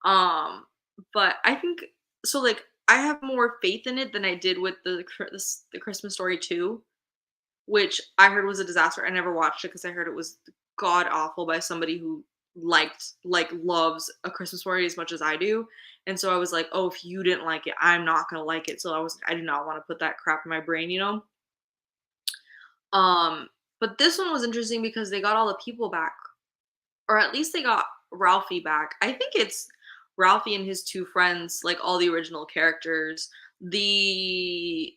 Um, but I think so. Like, I have more faith in it than I did with the Christmas Story 2, which I heard was a disaster. I never watched it because I heard it was god awful by somebody who loves A Christmas Story as much as I do. And so I was like, oh, if you didn't like it, I'm not gonna like it. So I do not want to put that crap in my brain, you know. But this one was interesting because they got all the people back, or at least they got Ralphie back. I think it's Ralphie and his two friends, like all the original characters. The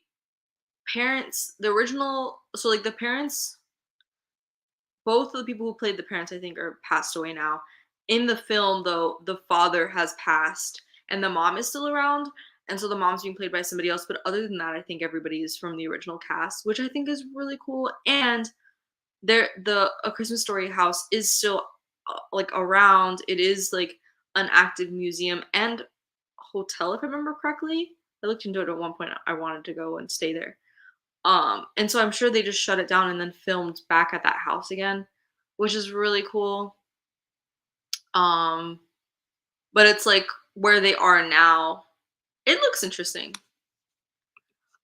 parents, the original, so like the parents, both of the people who played the parents, I think, are passed away now. In the film, though, the father has passed and the mom is still around. And so the mom's being played by somebody else. But other than that, I think everybody is from the original cast, which I think is really cool. And the A Christmas Story house is still like around. It is like an active museum and hotel, if I remember correctly. I looked into it at one point. I wanted to go and stay there. And so I'm sure they just shut it down and then filmed back at that house again, which is really cool. Um, but it's like where they are now. It looks interesting.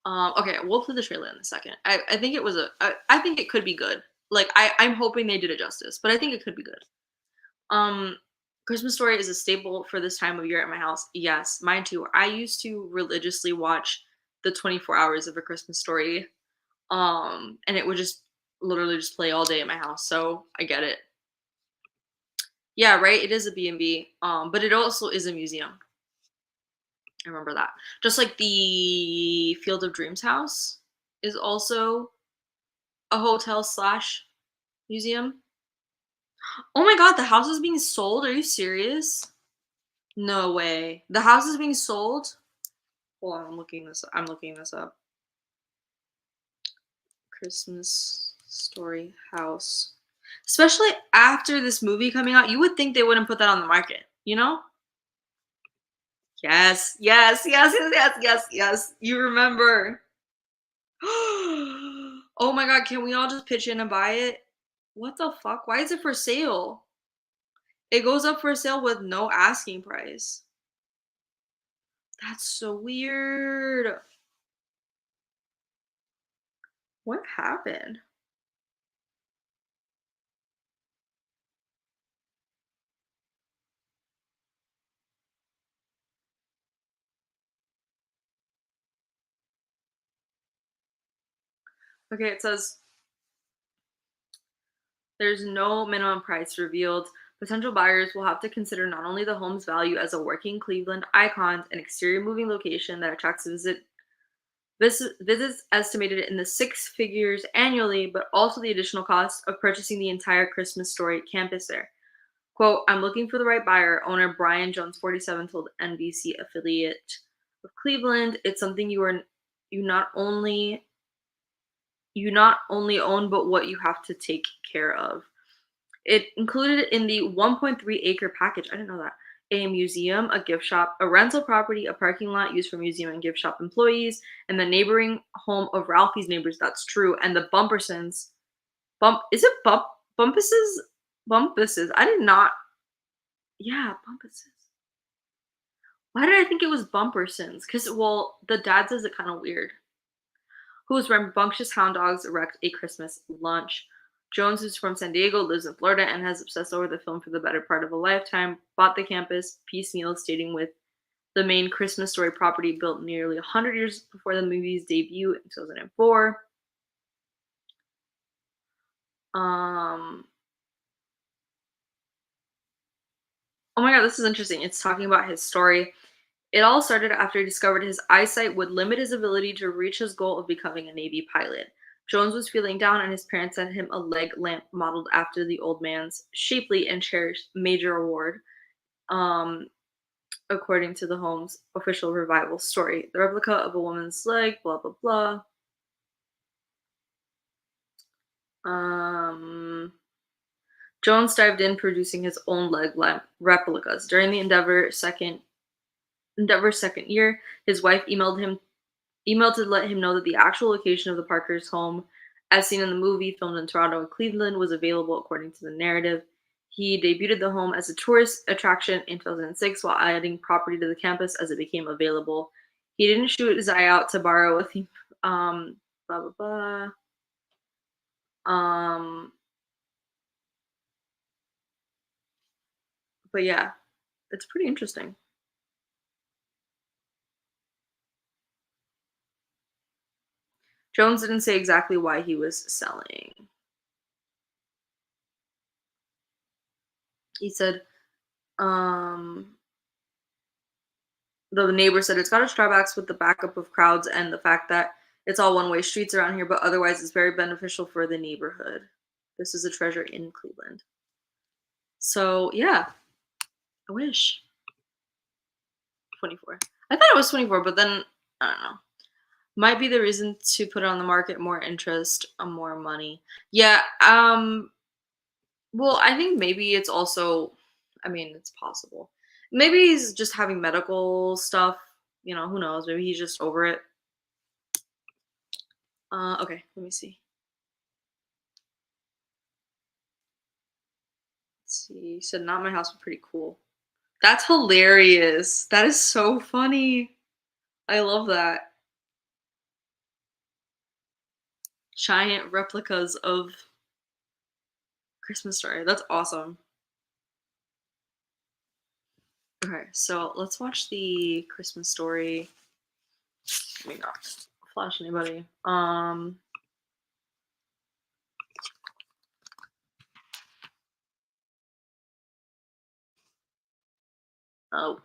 Okay, we'll play the trailer in a second. I think it was I think it could be good. Like I'm hoping they did it justice, but I think it could be good. Um, Christmas Story is a staple for this time of year at my house. Yes, mine too. I used to religiously watch the 24 hours of A Christmas Story. And it would just literally just play all day at my house. So I get it. Yeah, right. It is a B&B. But it also is a museum. I remember that. Just like the Field of Dreams house is also a hotel slash museum. Oh my god, the house is being sold. Are you serious? No way. The house is being sold? Hold on, I'm looking this up. Christmas Story house. Especially after this movie coming out, you would think they wouldn't put that on the market, you know? Yes, yes, yes, yes, yes, yes, yes. You remember. Oh my god, can we all just pitch in and buy it? What the fuck? Why is it for sale? It goes up for sale with no asking price. That's so weird. What happened? Okay, it says there's no minimum price revealed. Potential buyers will have to consider not only the home's value as a working Cleveland icon, an exterior moving location that attracts visits estimated in the six figures annually, but also the additional cost of purchasing the entire Christmas Story campus there. Quote, I'm looking for the right buyer, owner Brian Jones, 47, told NBC affiliate of Cleveland. It's something you not only you not only own, but what you have to take care of. It included in the 1.3-acre package, I didn't know that, a museum, a gift shop, a rental property, a parking lot used for museum and gift shop employees, and the neighboring home of Ralphie's neighbors. That's true. And the Bumpersons. Is it Bumpuses? Bumpuses. I did not. Yeah, Bumpuses. Why did I think it was Bumpersons? Because, well, the dad says it kind of weird. Whose rambunctious hound dogs erect a Christmas lunch. Jones, who's from San Diego, lives in Florida, and has obsessed over the film for the better part of a lifetime, bought the campus piecemeal, stating with the main Christmas Story property built nearly 100 years before the movie's debut in 2004. Um, oh my god, this is interesting. It's talking about his story. It all started after he discovered his eyesight would limit his ability to reach his goal of becoming a Navy pilot. Jones was feeling down, and his parents sent him a leg lamp modeled after the old man's shapely and cherished Major Award, um, according to the home's official revival story. The replica of a woman's leg, blah, blah, blah. Um, Jones dived in, producing his own leg lamp replicas. During the Endeavor's second year, his wife emailed to let him know that the actual location of the Parker's home, as seen in the movie filmed in Toronto and Cleveland, was available according to the narrative. He debuted the home as a tourist attraction in 2006 while adding property to the campus as it became available. He didn't shoot his eye out to borrow a theme, blah, blah, blah. Um, but yeah, it's pretty interesting. Jones didn't say exactly why he was selling. He said, um, the neighbor said it's got its drawbacks with the backup of crowds and the fact that it's all one-way streets around here, but otherwise it's very beneficial for the neighborhood. This is a treasure in Cleveland. So yeah, I wish 24. I thought it was 24, but then I don't know. Might be the reason to put it on the market, more interest, more money. Yeah, well, I think maybe it's also, I mean, it's possible. Maybe he's just having medical stuff, who knows? Maybe he's just over it. Okay, let me see. Let's see. He said, "Not my house, but pretty cool." That's hilarious. That is so funny. I love that. Giant replicas of Christmas Story. That's awesome. Okay, so let's watch the Christmas Story. Let me not flash anybody. Oh,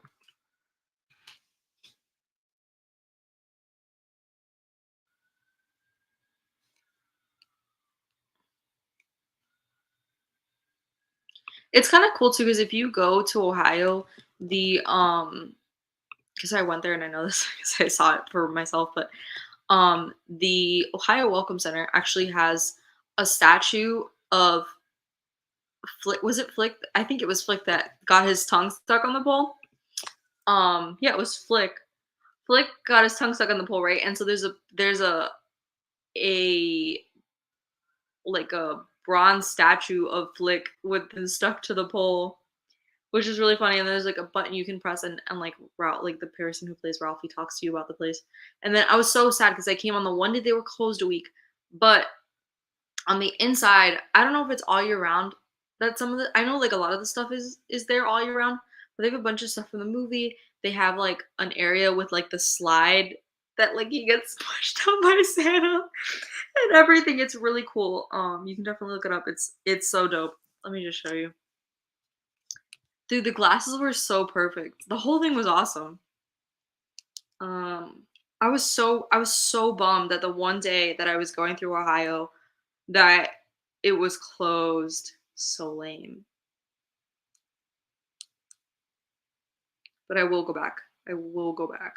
it's kind of cool too because if you go to Ohio, the because I went there and I know this because I saw it for myself, but the Ohio Welcome Center actually has a statue of Flick. Was it Flick? I think it was Flick that got his tongue stuck on the pole. Yeah, it was Flick. Flick got his tongue stuck on the pole, right? And so there's a like a bronze statue of Flick with him stuck to the pole, which is really funny. And there's like a button you can press, and like Ralph, like the person who plays Ralphie talks to you about the place. And then I was so sad because I came on the one day they were closed a week, but on the inside, I don't know if it's all year round. That some of the I know like a lot of the stuff is there all year round, but they have a bunch of stuff from the movie. They have like an area with like the slide that like he gets pushed down by Santa and everything. It's really cool. You can definitely look it up. It's so dope. Let me just show you. Dude, the glasses were so perfect. The whole thing was awesome. Um, I was so bummed that the one day that I was going through Ohio that it was closed. So lame. But I will go back. I will go back.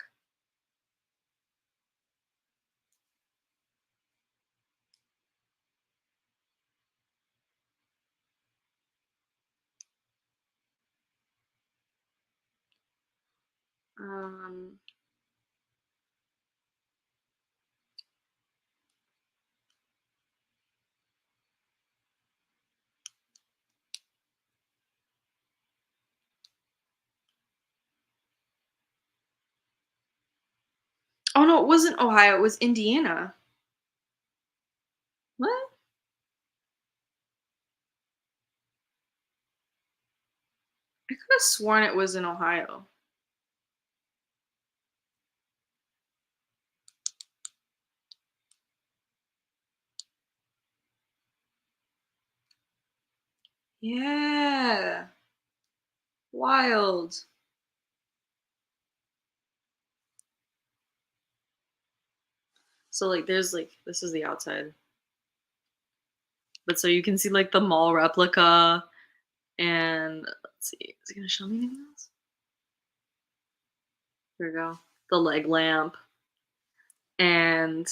Um, oh no, it wasn't Ohio. It was Indiana. What? I could have sworn it was in Ohio. Yeah. Wild. So like there's like this is the outside. But so you can see like the mall replica and let's see, is it gonna show me anything else? Here we go. The leg lamp and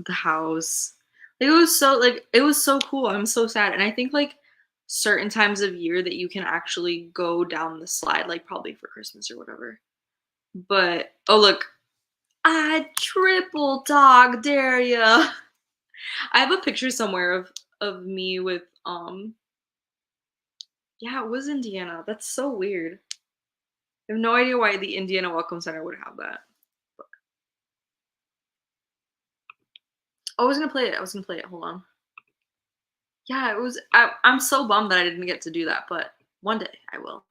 the house. It was so cool. I'm so sad. And I think like certain times of year that you can actually go down the slide, like probably for Christmas or whatever. But oh look, I triple dog dare ya. I have a picture somewhere of me with yeah, it was Indiana. That's so weird. I have no idea why the Indiana Welcome Center would have that. But, oh, I was gonna play it. I was gonna play it. Hold on. Yeah, it was. I'm so bummed that I didn't get to do that, but one day I will.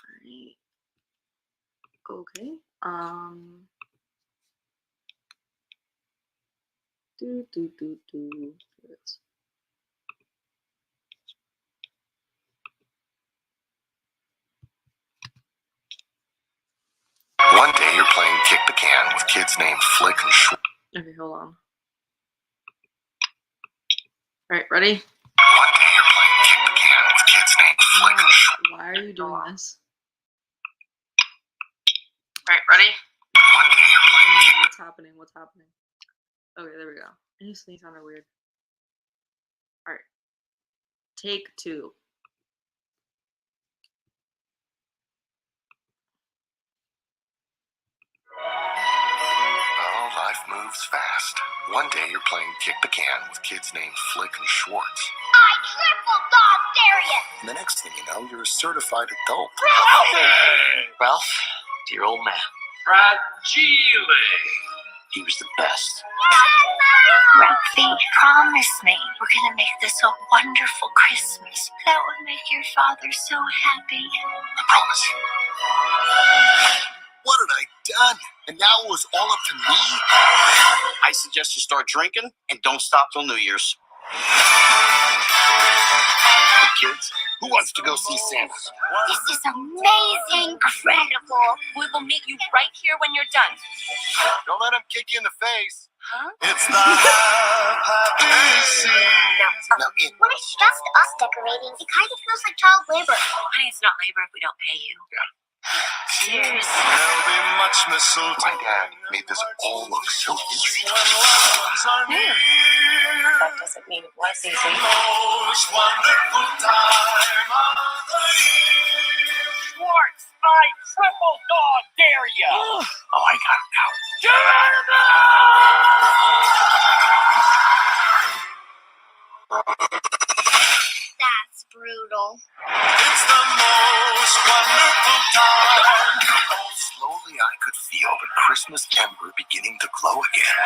Alright. Okay. Do. Here it is. One day you're playing kick the can with kids named Flick and Schwartz. Okay, hold on. All right, ready? One day you're playing kick the can with kids named Flick and Schwartz. Why are you doing this? All right, ready? What's happening? What's happening? Okay, there we go. I knew something sounded weird. All right. Take two. Oh, life moves fast. One day you're playing kick the can with kids named Flick and Schwartz. I triple dog dare you! And the next thing you know, you're a certified adult. Ralph, dear old man. Fragile. He was the best. Ralphie, promise me we're gonna make this a wonderful Christmas. That would make your father so happy. I promise you. What had I done? And now it was all up to me? I suggest you start drinking and don't stop till New Year's. Hey, kids, who wants to go see Santa? This is amazing, incredible. We will meet you right here when you're done. Don't let him kick you in the face. Huh? It's the happy season. Now, When it's just us decorating, it kind of feels like child labor. Honey, it's not labor if we don't pay you. Cheers. There'll be much mistletoe. My dad made this all look so easy. That doesn't mean it was easy. Most wonderful time of the year. Schwartz, I triple dog dare you. Oh, I got it now. That's brutal. It's the most wonderful time. Slowly I could feel the Christmas ember beginning to glow again.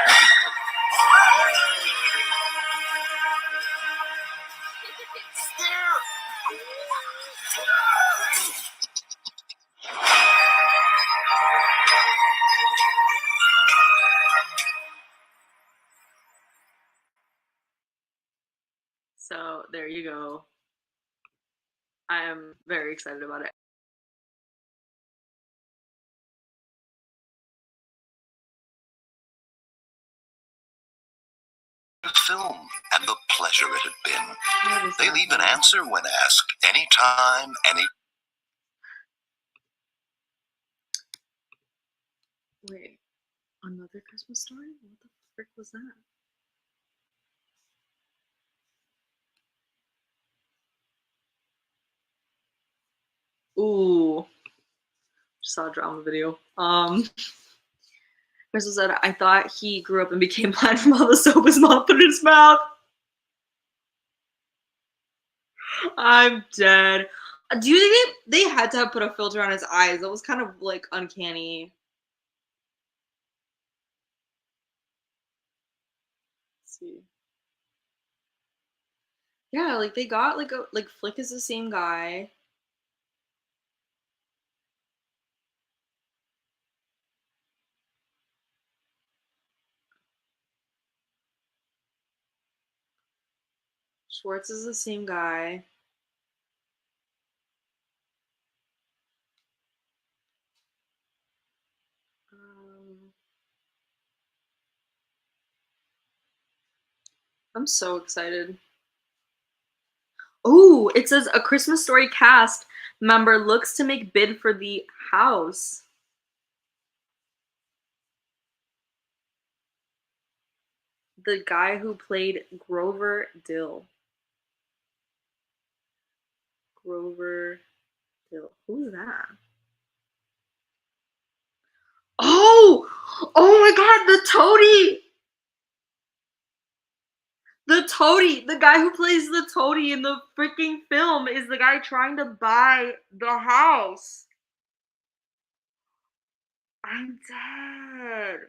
So there you go. I am very excited about it. Film and the pleasure it had been. What is They'll that even now? answer when asked anytime, any. Wait, another Christmas story? What the frick was that? Ooh. Just saw a drama video. Crystal said, I thought he grew up and became blind from all the soap his mom put in his mouth. I'm dead. Do you think they had to have put a filter on his eyes? That was kind of like uncanny. Let's see. Yeah, like they got like Flick is the same guy. Schwartz is the same guy. Um, I'm so excited. Oh, it says a Christmas Story cast member looks to make bid for the house. The guy who played Grover Dill. Grover Dill. Who's that? Oh! Oh my god, the toady! The toady! The guy who plays the toady in the freaking film is the guy trying to buy the house. I'm dead.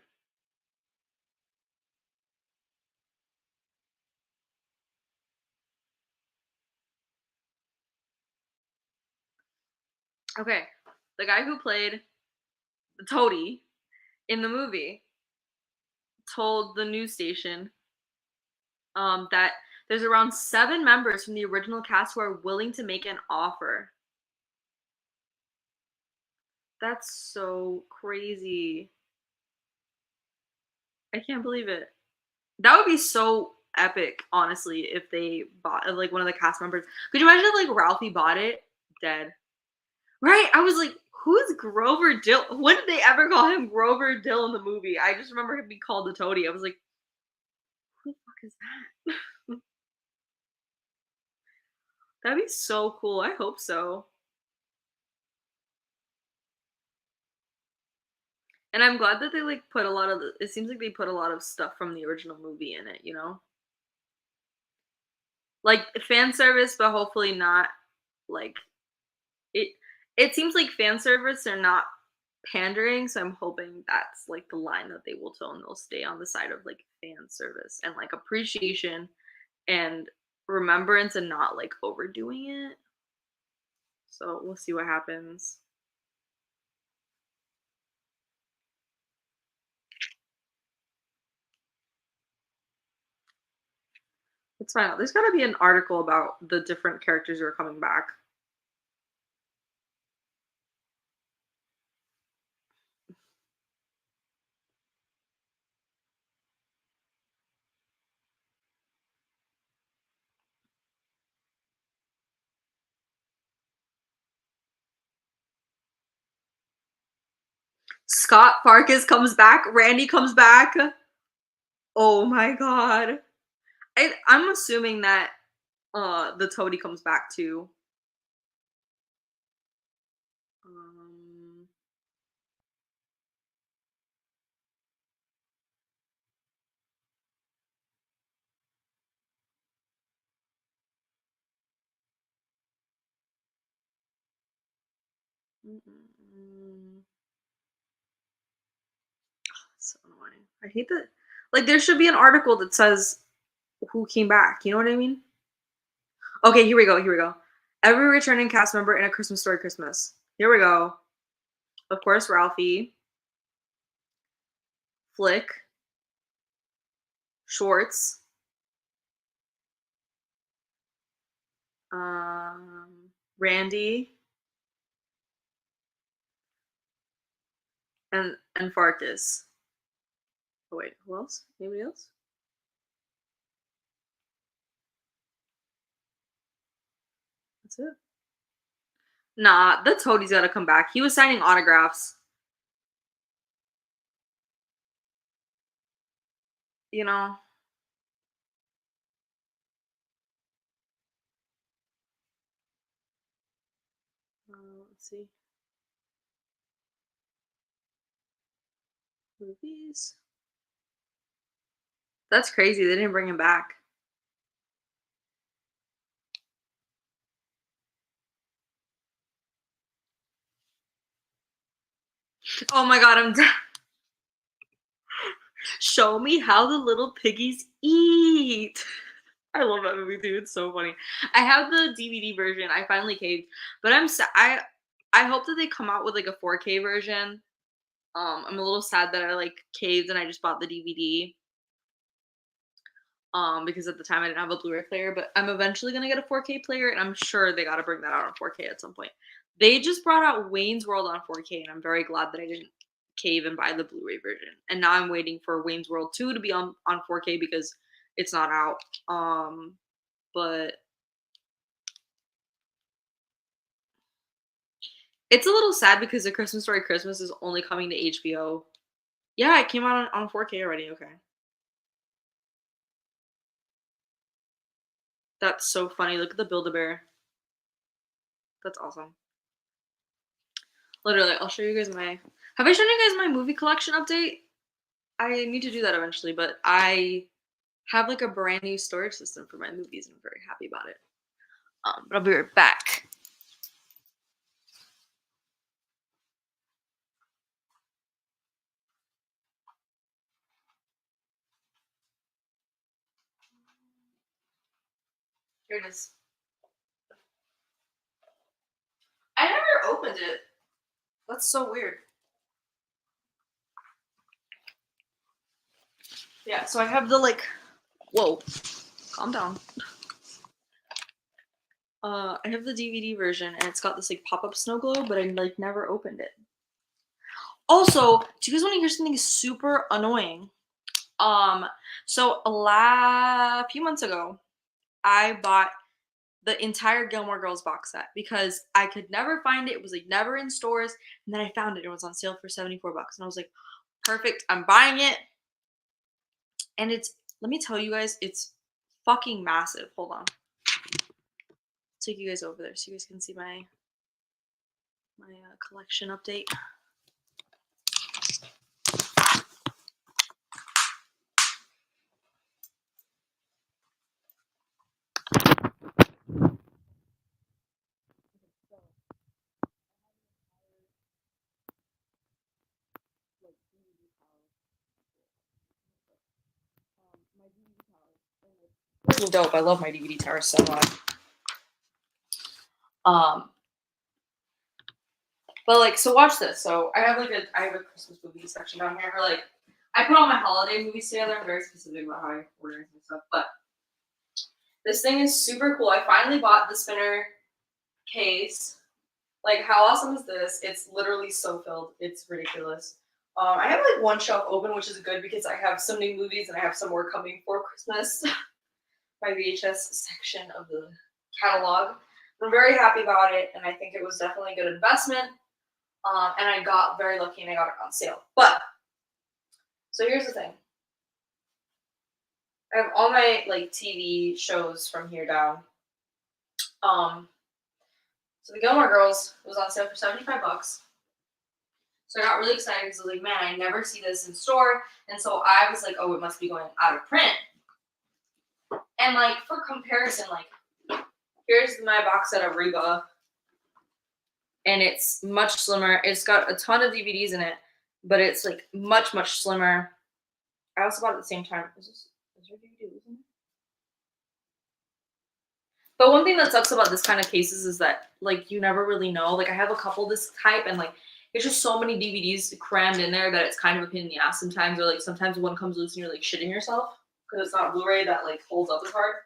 Okay, the guy who played the toady in the movie told the news station that there's around 7 members from the original cast who are willing to make an offer. That's so crazy. I can't believe it. That would be so epic, honestly, if they bought like one of the cast members. Could you imagine if like Ralphie bought it? Dead. Right? I was like, who's Grover Dill? When did they ever call him Grover Dill in the movie? I just remember him being called the Toady. I was like, who the fuck is that? That'd be so cool. I hope so. And I'm glad that they like put a lot of it seems like they put a lot of stuff from the original movie in it, you know? Like fan service, but hopefully not like it it seems like fan service are not pandering, so I'm hoping that's like the line that they will tell and they'll stay on the side of like fan service and like appreciation and remembrance and not like overdoing it. So we'll see what happens. Let's find out. There's gotta be an article about the different characters who are coming back. Scott Farkas comes back. Randy comes back. Oh my god. I'm assuming that the Toady comes back too. Um, so annoying. I hate that. Like there should be an article that says who came back. You know what I mean? Okay, here we go. Here we go. Every returning cast member in A Christmas Story Christmas. Here we go. Of course, Ralphie, Flick, Schwartz, Randy, and Farkas. Oh wait, who else? Anybody else? That's it. Nah, the Toadie's gotta come back. He was signing autographs. You know. Let's see. Movies. That's crazy. They didn't bring him back. Oh my god, I'm dead. Show me how the little piggies eat. I love that movie too. It's so funny. I have the DVD version. I finally caved, but I hope that they come out with like a 4K version. I'm a little sad that I like caved and I just bought the DVD. Because at the time I didn't have a Blu-ray player, but I'm eventually gonna get a 4K player, and I'm sure they gotta bring that out on 4K at some point. They just brought out Wayne's World on 4K, and I'm very glad that I didn't cave and buy the Blu-ray version. And now I'm waiting for Wayne's World 2 to be on 4K because it's not out. But it's a little sad because The Christmas Story Christmas is only coming to HBO. Yeah, it came out on 4K already. Okay. That's so funny. Look at the Build-A-Bear. That's awesome. Literally, I'll show you guys my. Have I shown you guys my movie collection update? I need to do that eventually, but I have like a brand new storage system for my movies, and I'm very happy about it. But I'll be right back. Here it is. I never opened it. That's so weird. Yeah, so I have the like. Whoa, calm down. I have the DVD version, and it's got this like pop-up snow globe, but I like never opened it. Also, do you guys want to hear something super annoying? So a few months ago, I bought the entire Gilmore Girls box set because I could never find it. It was like never in stores, and then I found it. It was on sale for $74, and I was like, perfect, I'm buying it. And it's, let me tell you guys, it's fucking massive. Hold on. Take you guys over there so you guys can see my collection update. It's dope. I love my DVD tower so much. But like, so watch this. So I have a Christmas movie section down here. Like, I put all my holiday movies together. I'm very specific about how I order and stuff. But this thing is super cool. I finally bought the spinner case. Like, how awesome is this? It's literally so filled. It's ridiculous. I have like one shelf open, which is good because I have some new movies and I have some more coming for Christmas. My VHS section of the catalog. I'm very happy about it, and I think it was definitely a good investment. And I got very lucky and I got it on sale. But, so here's the thing. I have all my like TV shows from here down. So the Gilmore Girls was on sale for $75. So I got really excited because I was like, man, I never see this in store. And so I was like, oh, it must be going out of print. And like, for comparison, like, here's my box set of Reba. And it's much slimmer. It's got a ton of DVDs in it, but it's like much, much slimmer. I also bought it at the same time. Is there DVD in it? But one thing that sucks about this kind of cases is that like you never really know. Like I have a couple this type, and like it's just so many DVDs crammed in there that it's kind of a pain in the ass sometimes. Or like sometimes one comes loose and you're like shitting yourself because it's not a Blu-ray that like holds up as hard.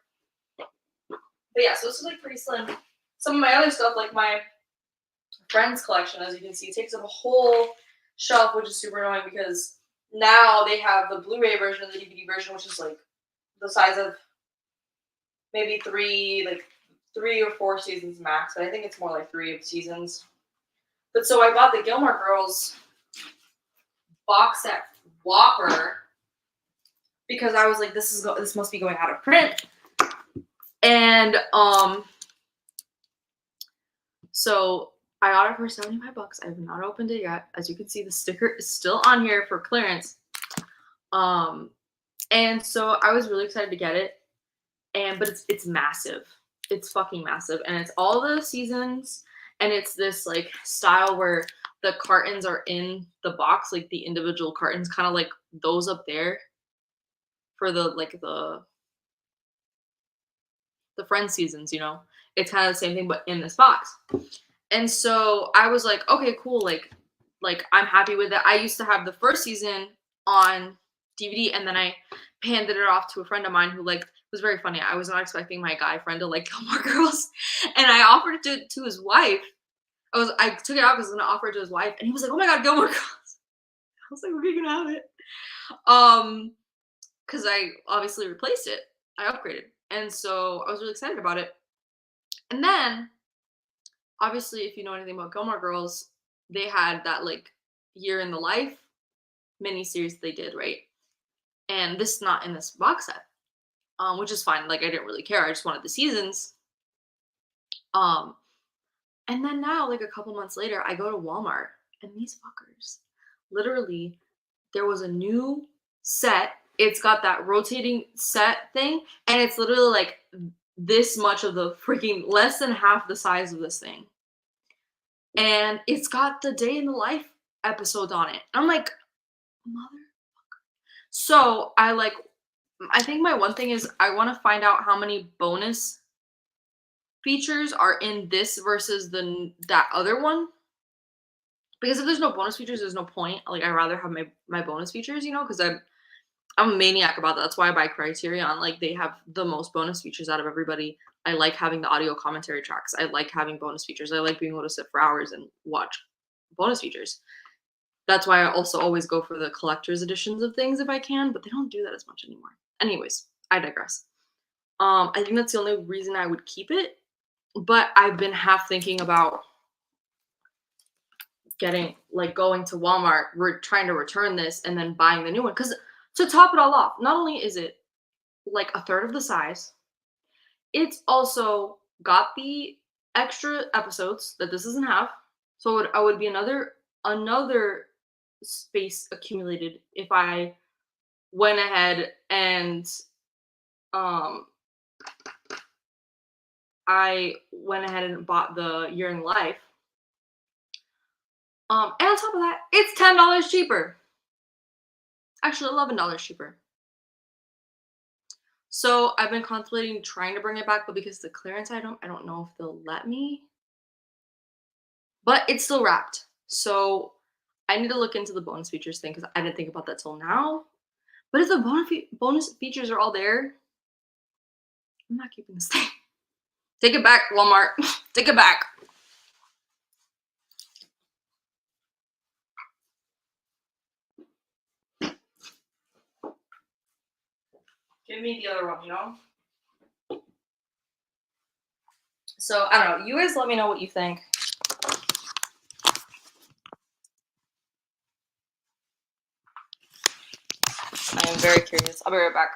But yeah, so this is like pretty slim. Some of my other stuff, like my Friends collection, as you can see, takes up a whole shelf, which is super annoying because now they have the Blu-ray version and the DVD version, which is like the size of maybe three or four seasons max. But I think it's more like 3 seasons. But so I bought the Gilmore Girls box set Whopper because I was like, this must be going out of print. And so I got it for $75. I have not opened it yet. As you can see, the sticker is still on here for clearance. And so I was really excited to get it. But it's massive. It's fucking massive. And it's all the seasons, and it's this like style where the cartons are in the box, like the individual cartons, kind of like those up there for the Friends seasons, you know. It's kind of the same thing, but in this box. And so I was like, okay, cool. Like I'm happy with it. I used to have the first season on DVD, and then I handed it off to a friend of mine who like was very funny. I was not expecting my guy friend to like Gilmore Girls, and I offered it to his wife. I took it out because I was gonna offer it to his wife, and he was like, "Oh my god, Gilmore Girls!" I was like, "Okay, you can have it," because I obviously replaced it. I upgraded, and so I was really excited about it. And then, obviously, if you know anything about Gilmore Girls, they had that like year in the life miniseries they did, right? And this is not in this box set, which is fine. Like I didn't really care. I just wanted the seasons. And then now, like a couple months later, I go to Walmart, and these fuckers, literally, there was a new set. It's got that rotating set thing, and it's literally like this much of the freaking less than half the size of this thing. And it's got the day in the life episodes on it. I'm like, motherfucker. So I think my one thing is I want to find out how many bonus features are in this versus that other one. Because if there's no bonus features, there's no point. Like I'd rather have my bonus features, you know, because I'm a maniac about that. That's why I buy Criterion. Like they have the most bonus features out of everybody. I like having the audio commentary tracks. I like having bonus features. I like being able to sit for hours and watch bonus features. That's why I also always go for the collector's editions of things if I can, but they don't do that as much anymore. Anyways, I digress. I think that's the only reason I would keep it, but I've been half thinking about going to Walmart, we're trying to return this and then buying the new one. Because to top it all off, not only is it like a third of the size, it's also got the extra episodes that this doesn't have. So it would be another space accumulated if I went ahead and bought the Year in Life. And on top of that, it's $10 cheaper. Actually, $11 cheaper. So I've been contemplating trying to bring it back, but because it's a clearance item, I don't know if they'll let me. But it's still wrapped. So I need to look into the bonus features thing because I didn't think about that till now. But if the bonus features are all there, I'm not keeping this thing. Take it back, Walmart. Take it back. Give me the other one, you know? So, I don't know. You guys let me know what you think. I am very curious. I'll be right back.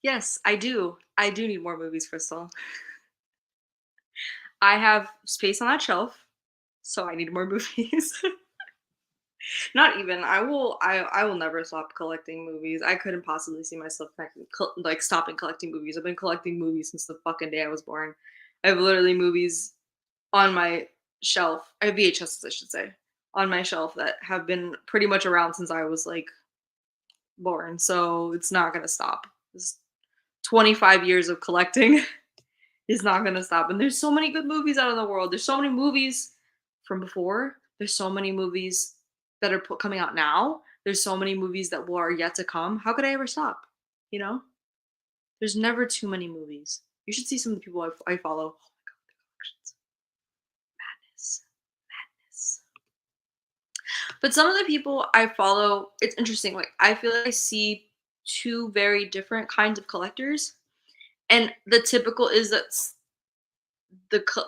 Yes, I do. I do need more movies, Crystal. I have space on that shelf, so I need more movies. Not even. I will never stop collecting movies. I couldn't possibly see myself like stopping collecting movies. I've been collecting movies since the fucking day I was born. I have literally movies on my shelf. I have VHSs, I should say, on my shelf that have been pretty much around since I was like born. So it's not gonna stop. This 25 years of collecting is not gonna stop. And there's so many good movies out in the world. There's so many movies from before. There's so many movies that are coming out now. There's so many movies that are yet to come. How could I ever stop? You know, there's never too many movies. You should see some of the people I follow. Oh my god, the collections, madness, madness. But some of the people I follow, it's interesting. Like I feel like I see two very different kinds of collectors, and the typical is that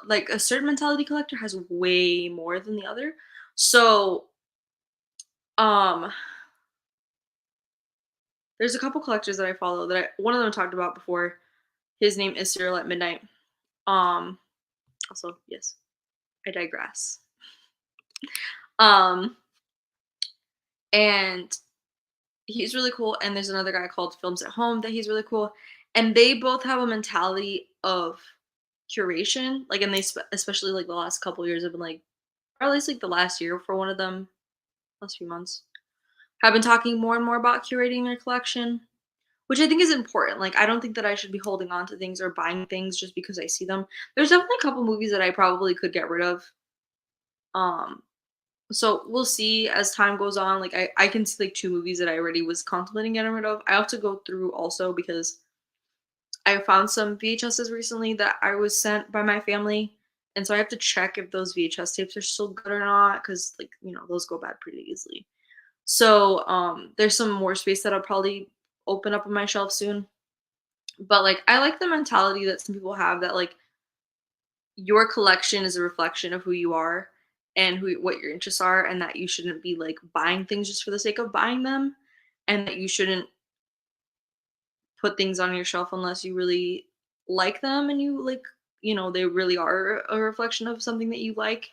like a certain mentality collector has way more than the other. So um there's a couple collectors that I follow that one of them talked about before. His name is Cyril at Midnight. Um Also, yes, I digress. Um and he's really cool, and there's another guy called Films at Home that he's really cool, and they both have a mentality of curation, like, and especially like the last couple years have been like, or at least like the last year for one of them, last few months, have been talking more and more about curating their collection, which I think is important. Like, I don't think that I should be holding on to things or buying things just because I see them. There's definitely a couple movies that I probably could get rid of. Um, so we'll see as time goes on. Like, I can see like two movies that I already was contemplating getting rid of. I have to go through also because I found some VHSs recently that I was sent by my family. And so I have to check if those VHS tapes are still good or not, because like, those go bad pretty easily. So there's some more space that I'll probably open up on my shelf soon. But like I like the mentality that some people have that like your collection is a reflection of who you are and what your interests are, and that you shouldn't be like buying things just for the sake of buying them, and that you shouldn't put things on your shelf unless you really like them and you like, they really are a reflection of something that you like.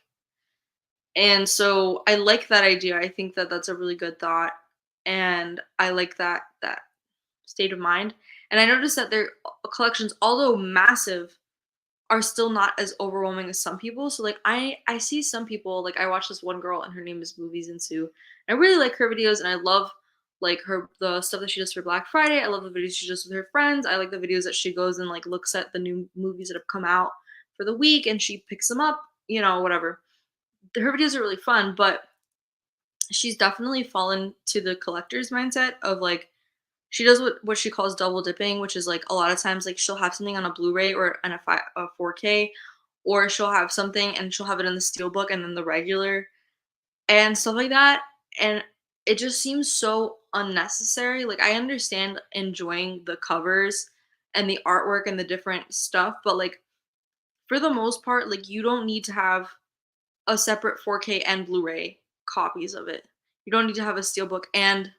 And so I like that idea. I think that that's a really good thought, and I like that state of mind. And I noticed that their collections, although massive, are still not as overwhelming as some people. So like I see some people, like I watch this one girl and her name is Movies and Sue. I really like her videos, and I love like the stuff that she does for Black Friday. I love the videos she does with her friends. I like the videos that she goes and like looks at the new movies that have come out for the week and she picks them up, whatever. Her videos are really fun, but she's definitely fallen to the collector's mindset of like she does what she calls double dipping, which is like a lot of times like she'll have something on a Blu-ray or on a 4K, or she'll have something and she'll have it in the steelbook and then the regular and stuff like that. And it just seems so unnecessary. Like I understand enjoying the covers and the artwork and the different stuff, but like for the most part, like you don't need to have a separate 4K and Blu-ray copies of it. You don't need to have a steelbook and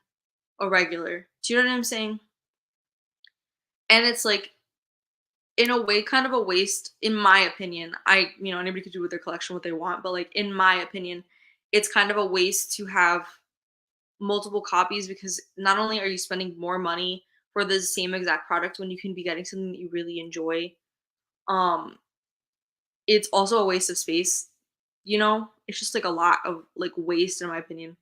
a regular. Do you know what I'm saying? And it's like in a way kind of a waste in my opinion. Anybody could do with their collection what they want, but like in my opinion, it's kind of a waste to have multiple copies, because not only are you spending more money for the same exact product when you can be getting something that you really enjoy, um it's also a waste of space. It's just like a lot of like waste in my opinion.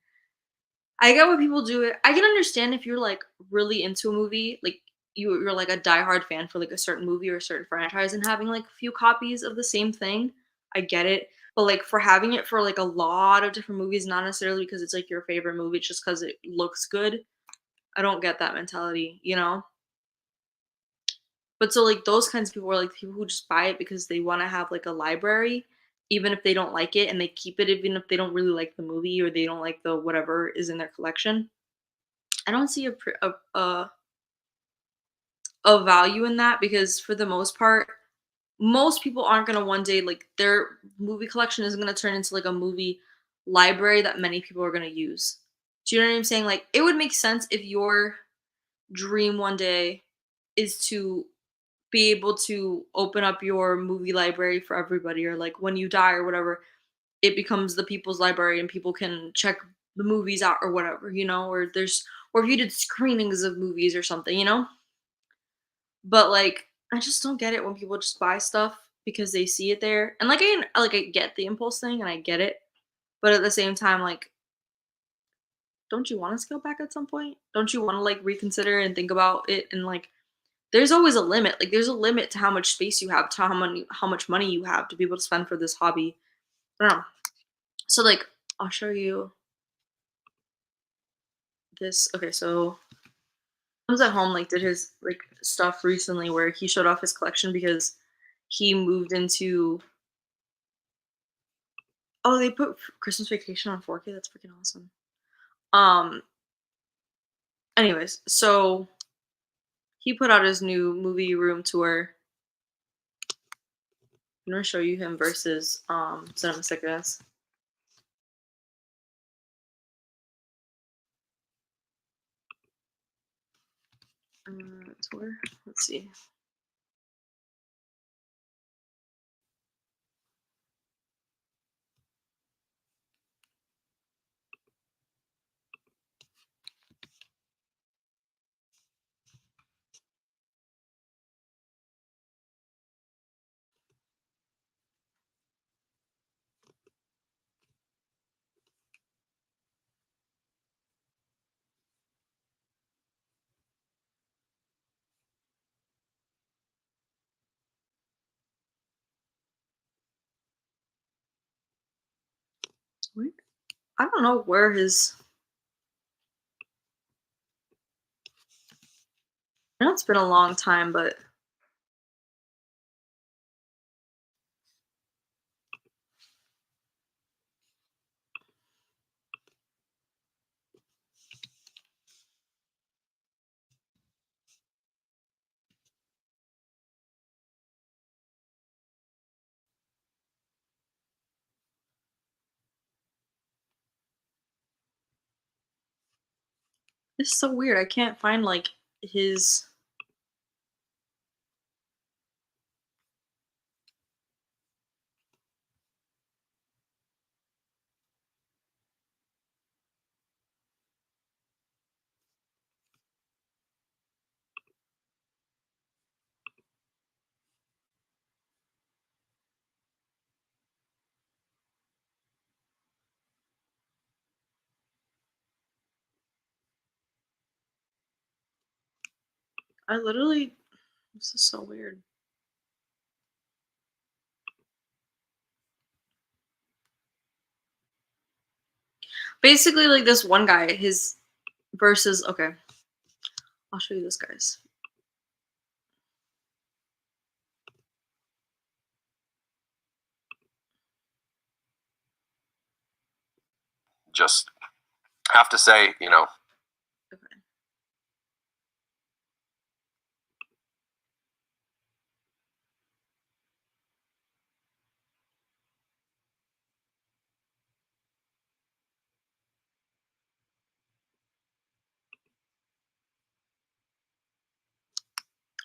I get what people do. I can understand if you're like really into a movie, like you're like a diehard fan for like a certain movie or a certain franchise, and having like a few copies of the same thing. I get it. But like for having it for like a lot of different movies, not necessarily because it's like your favorite movie, it's just because it looks good. I don't get that mentality. But so like those kinds of people are like people who just buy it because they want to have like a library, even if they don't like it, and they keep it even if they don't really like the movie or they don't like the whatever is in their collection. I don't see a value in that, because for the most part, most people aren't gonna one day like their movie collection isn't gonna turn into like a movie library that many people are gonna use. Do you know what I'm saying? Like it would make sense if your dream one day is to be able to open up your movie library for everybody, or like when you die or whatever, it becomes the people's library and people can check the movies out or whatever, or if you did screenings of movies or something. But like I just don't get it when people just buy stuff because they see it there. And I get the impulse thing and I get it. But at the same time, like, don't you want to scale back at some point? Don't you want to like reconsider and think about it and like there's always a limit. Like there's a limit to how much space you have, to how much money you have to be able to spend for this hobby. I don't know. So like I'll show you this. Okay, so I was at home like did his like stuff recently where he showed off his collection because he moved into oh, they put Christmas Vacation on 4K. That's freaking awesome. Um anyways, so he put out his new movie room tour. I'm gonna show you him versus Cinema Sickness. Tour. Let's see. Wait, I don't know where his. I know it's been a long time, but it's so weird. I can't find like his. I literally. This is so weird. Basically, like this one guy, his versus. Okay, I'll show you this guy's. Just have to say, Okay.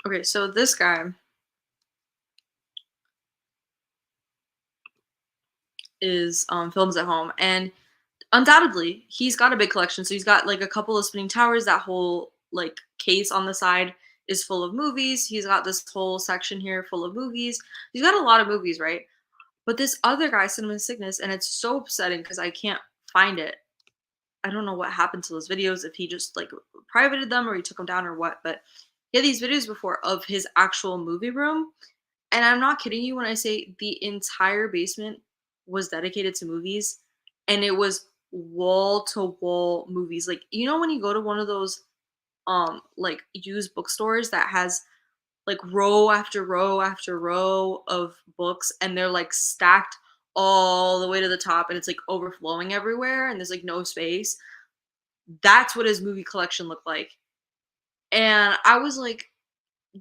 Okay, so this guy is films at home, and undoubtedly he's got a big collection. So he's got like a couple of spinning towers. That whole like case on the side is full of movies. He's got this whole section here full of movies. He's got a lot of movies, right? But this other guy, Cinema Sickness, and it's so upsetting because I can't find it. I don't know what happened to those videos, if he just like privated them or he took them down or what, but he had these videos before of his actual movie room. And I'm not kidding you when I say the entire basement was dedicated to movies and it was wall to wall movies. Like, when you go to one of those like used bookstores that has like row after row after row of books and they're like stacked all the way to the top and it's like overflowing everywhere and there's like no space. That's what his movie collection looked like. And I was like,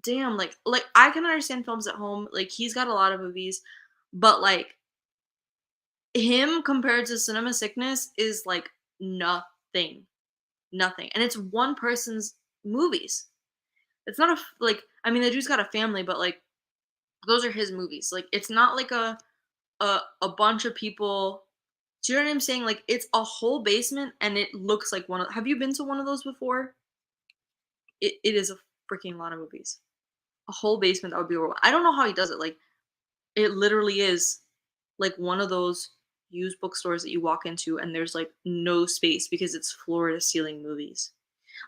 damn, like I can understand films at home. Like he's got a lot of movies, but like him compared to Cinema Sickness is like nothing. Nothing. And it's one person's movies. It's not like I mean the dude's got a family, but like those are his movies. Like it's not like a bunch of people Do you know what I'm saying? Like, it's a whole basement, and it looks like one of have you been to one of those before? It is a freaking lot of movies. A whole basement that would be over I don't know how he does it, like, it literally is, like, one of those used bookstores that you walk into, and there's, like, no space because it's floor-to-ceiling movies.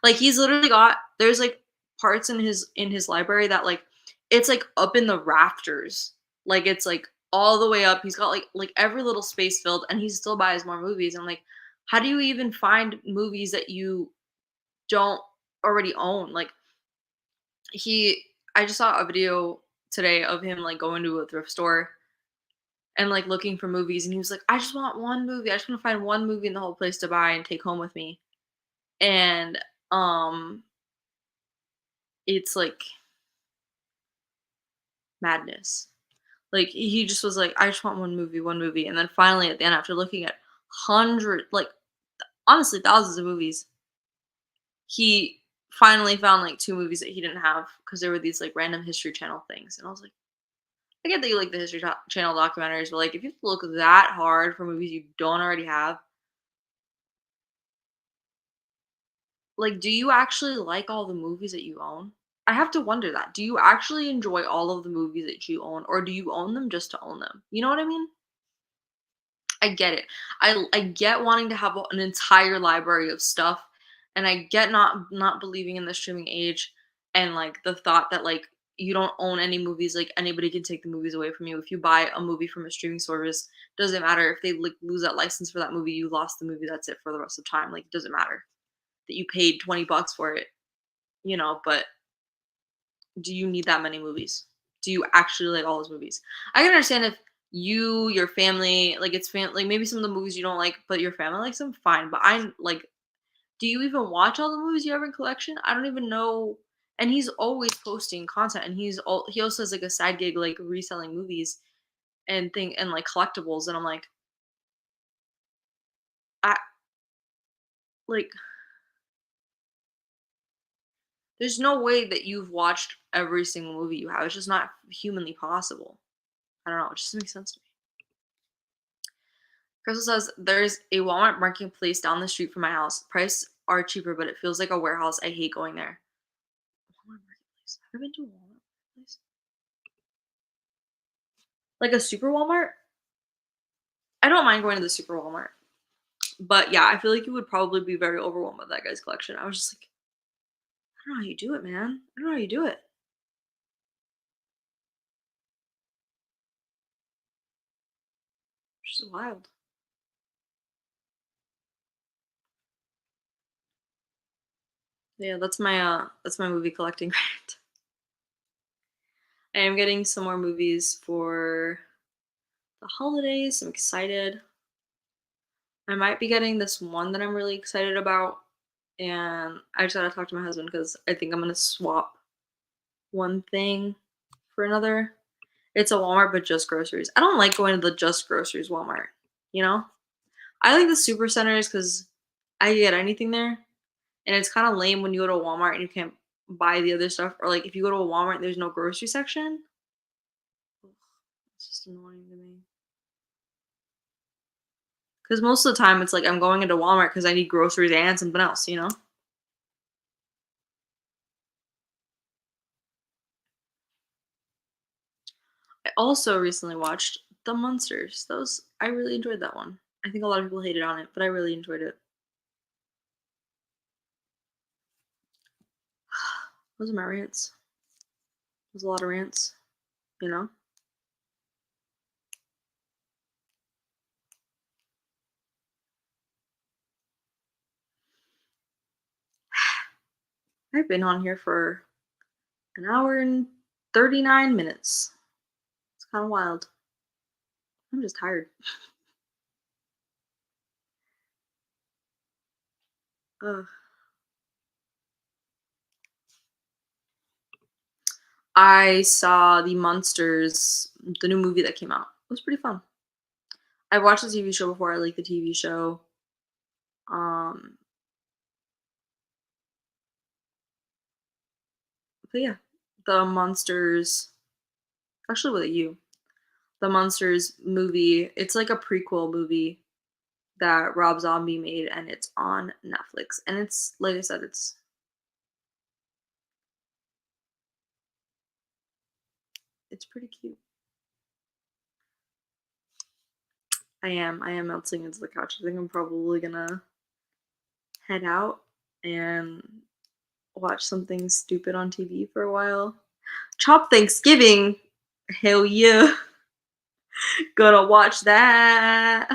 Like, he's literally got there's, like, parts in his library that, like, it's, like, up in the rafters. Like, it's, like, all the way up. He's got, like, every little space filled, and he still buys more movies. I'm like, how do you even find movies that you don't already own? Like, he I just saw a video today of him, like, going to a thrift store and, like, looking for movies, and he was like, "I just want one movie. I just wanna find one movie in the whole place to buy and take home with me." And, um, it's, like, madness. Like, he just was like, "I just want one movie," and then finally at the end, after looking at honestly, thousands of movies, he finally found, like, 2 movies that he didn't have because there were these, like, random History Channel things, and I was like, "I get that you like the History Channel documentaries, but, like, if you have to look that hard for movies you don't already have, like, do you actually like all the movies that you own?" I have to wonder that. Do you actually enjoy all of the movies that you own, or do you own them just to own them? You know what I mean? I get it. I get wanting to have an entire library of stuff, and I get not believing in the streaming age and, like, the thought that, like, you don't own any movies, like, anybody can take the movies away from you. If you buy a movie from a streaming service, doesn't matter if they, like, lose that license for that movie, you lost the movie, that's it for the rest of time, like, it doesn't matter that you paid 20 bucks for it, but do you need that many movies? Do you actually like all those movies? I can understand if your family, like it's like maybe some of the movies you don't like, but your family likes them, fine. But I'm like, do you even watch all the movies you have in collection? I don't even know. And he's always posting content, and he also has like a side gig like reselling movies and like collectibles. And I'm like, I like there's no way that you've watched every single movie you have. It's just not humanly possible. I don't know. It just makes sense to me. Crystal says there's a Walmart marketplace down the street from my house. Prices are cheaper, but it feels like a warehouse. I hate going there. Walmart marketplace. Have you been to a Walmart marketplace? Like a super Walmart? I don't mind going to the super Walmart. But yeah, I feel like you would probably be very overwhelmed by that guy's collection. I was just like, I don't know how you do it, man. I don't know how you do it. It's just wild. Yeah, that's my movie collecting rant. I am getting some more movies for the holidays. I'm excited. I might be getting this one that I'm really excited about, and I just gotta talk to my husband because I think I'm gonna swap one thing for another. It's a Walmart, but just groceries. I don't like going to the just groceries Walmart, you know? I like the super centers because I can get anything there, and it's kind of lame when you go to a Walmart and you can't buy the other stuff, or like if you go to a Walmart and there's no grocery section. Ugh, it's just annoying to me. Because most of the time it's like I'm going into Walmart because I need groceries and something else, you know? I also recently watched The Munsters. I really enjoyed that one. I think a lot of people hated on it, but I really enjoyed it. Those are my rants. There's a lot of rants, you know? I've been on here for an hour and 39 minutes. It's kind of wild. I'm just tired. Ugh. I saw The Munsters, the new movie that came out. It was pretty fun. I watched the TV show before. I like the TV show. Um, but yeah, The Monsters, actually with a U. The Monsters movie. It's like a prequel movie that Rob Zombie made, and it's on Netflix. And it's like I said, it's pretty cute. I am melting into the couch. I think I'm probably gonna head out and watch something stupid on TV for a while. Chop Thanksgiving. Hell yeah. Gonna watch that.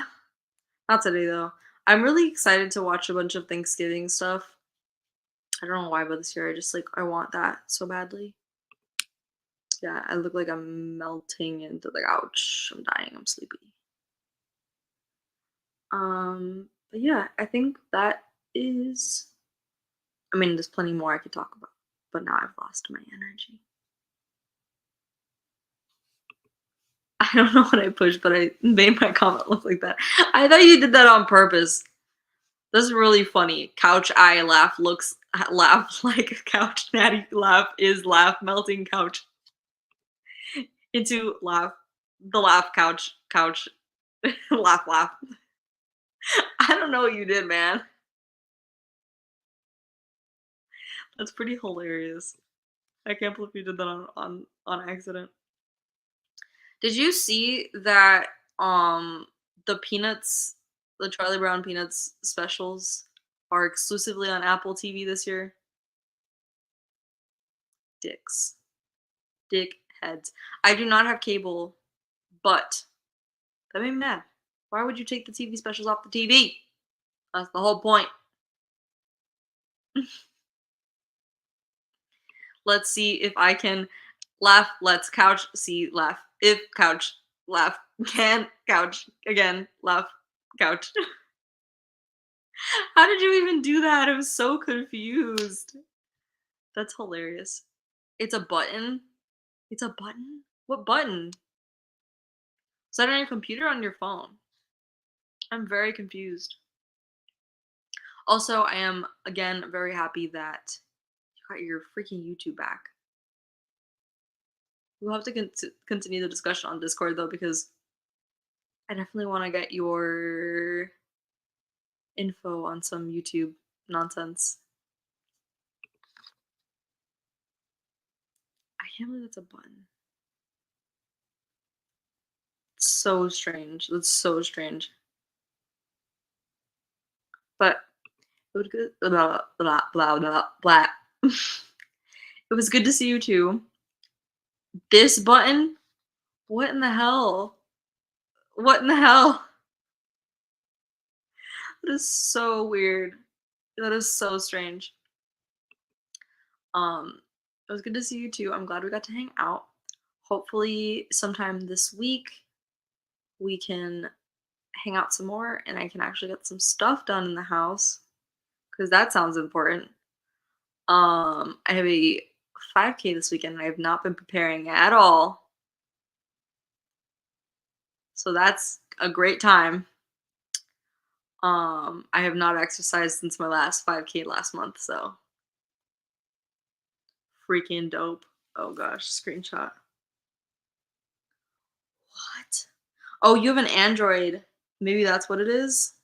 Not today though. I'm really excited to watch a bunch of Thanksgiving stuff. I don't know why, but this year I want that so badly. Yeah, I look like I'm melting into the couch. I'm dying. I'm sleepy. But yeah, I think that is. I mean, there's plenty more I could talk about, but now I've lost my energy. I don't know what I pushed, but I made my comment look like that. I thought you did that on purpose. That's really funny. Couch eye laugh looks laugh like couch natty laugh is laugh melting couch into laugh the laugh couch laugh. I don't know what you did, man. That's pretty hilarious. I can't believe you did that on accident. Did you see that the Peanuts, the Charlie Brown Peanuts specials are exclusively on Apple TV this year? Dicks. Dick heads. I do not have cable, but that made me mad. Why would you take the TV specials off the TV? That's the whole point. Let's see if I can laugh. Let's couch, see, laugh. If couch, laugh. Can couch again, laugh, couch. How did you even do that? I'm so confused. That's hilarious. It's a button. It's a button? What button? Is that on your computer or on your phone? I'm very confused. Also, I am again very happy that you got your freaking YouTube back. We'll have to continue the discussion on Discord though, because I definitely want to get your info on some YouTube nonsense. I can't believe that's a button. It's so strange. That's so strange. But it was good. Blah blah blah blah blah. It was good to see you too. This button? What in the hell? What in the hell? That is so weird. That is so strange. It was good to see you too. I'm glad we got to hang out. Hopefully, sometime this week we can hang out some more and I can actually get some stuff done in the house because that sounds important. I have a 5K this weekend and I have not been preparing at all. So that's a great time. I have not exercised since my last 5K last month, so freaking dope. Oh gosh, screenshot. What? Oh, you have an Android. Maybe that's what it is.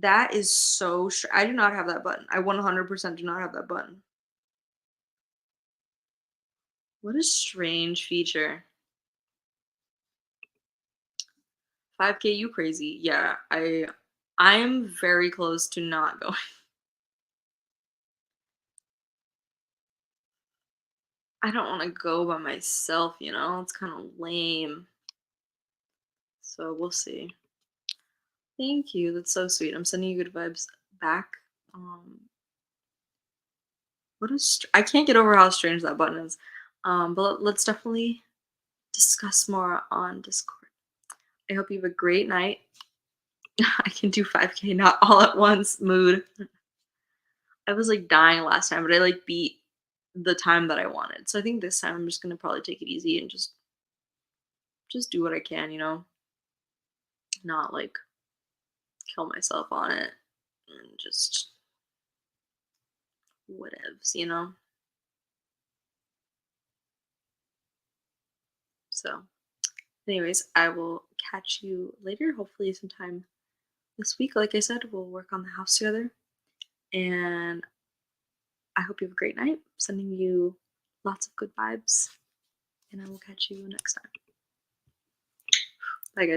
That is so I do not have that button. I 100% do not have that button. What a strange feature. 5K, you crazy. Yeah, I'm very close to not going. I don't want to go by myself, you know? It's kind of lame. So we'll see. Thank you. That's so sweet. I'm sending you good vibes back. What is I can't get over how strange that button is. But let's definitely discuss more on Discord. I hope you have a great night. I can do 5K not all at once mood. I was like dying last time, but I like beat the time that I wanted. So I think this time I'm just gonna probably take it easy and just do what I can, you know? Not like kill myself on it and just whatevs, you know? So anyways, I will catch you later, hopefully sometime this week, like I said, we'll work on the house together. And I hope you have a great night. Sending you lots of good vibes. And I will catch you next time. Bye, guys.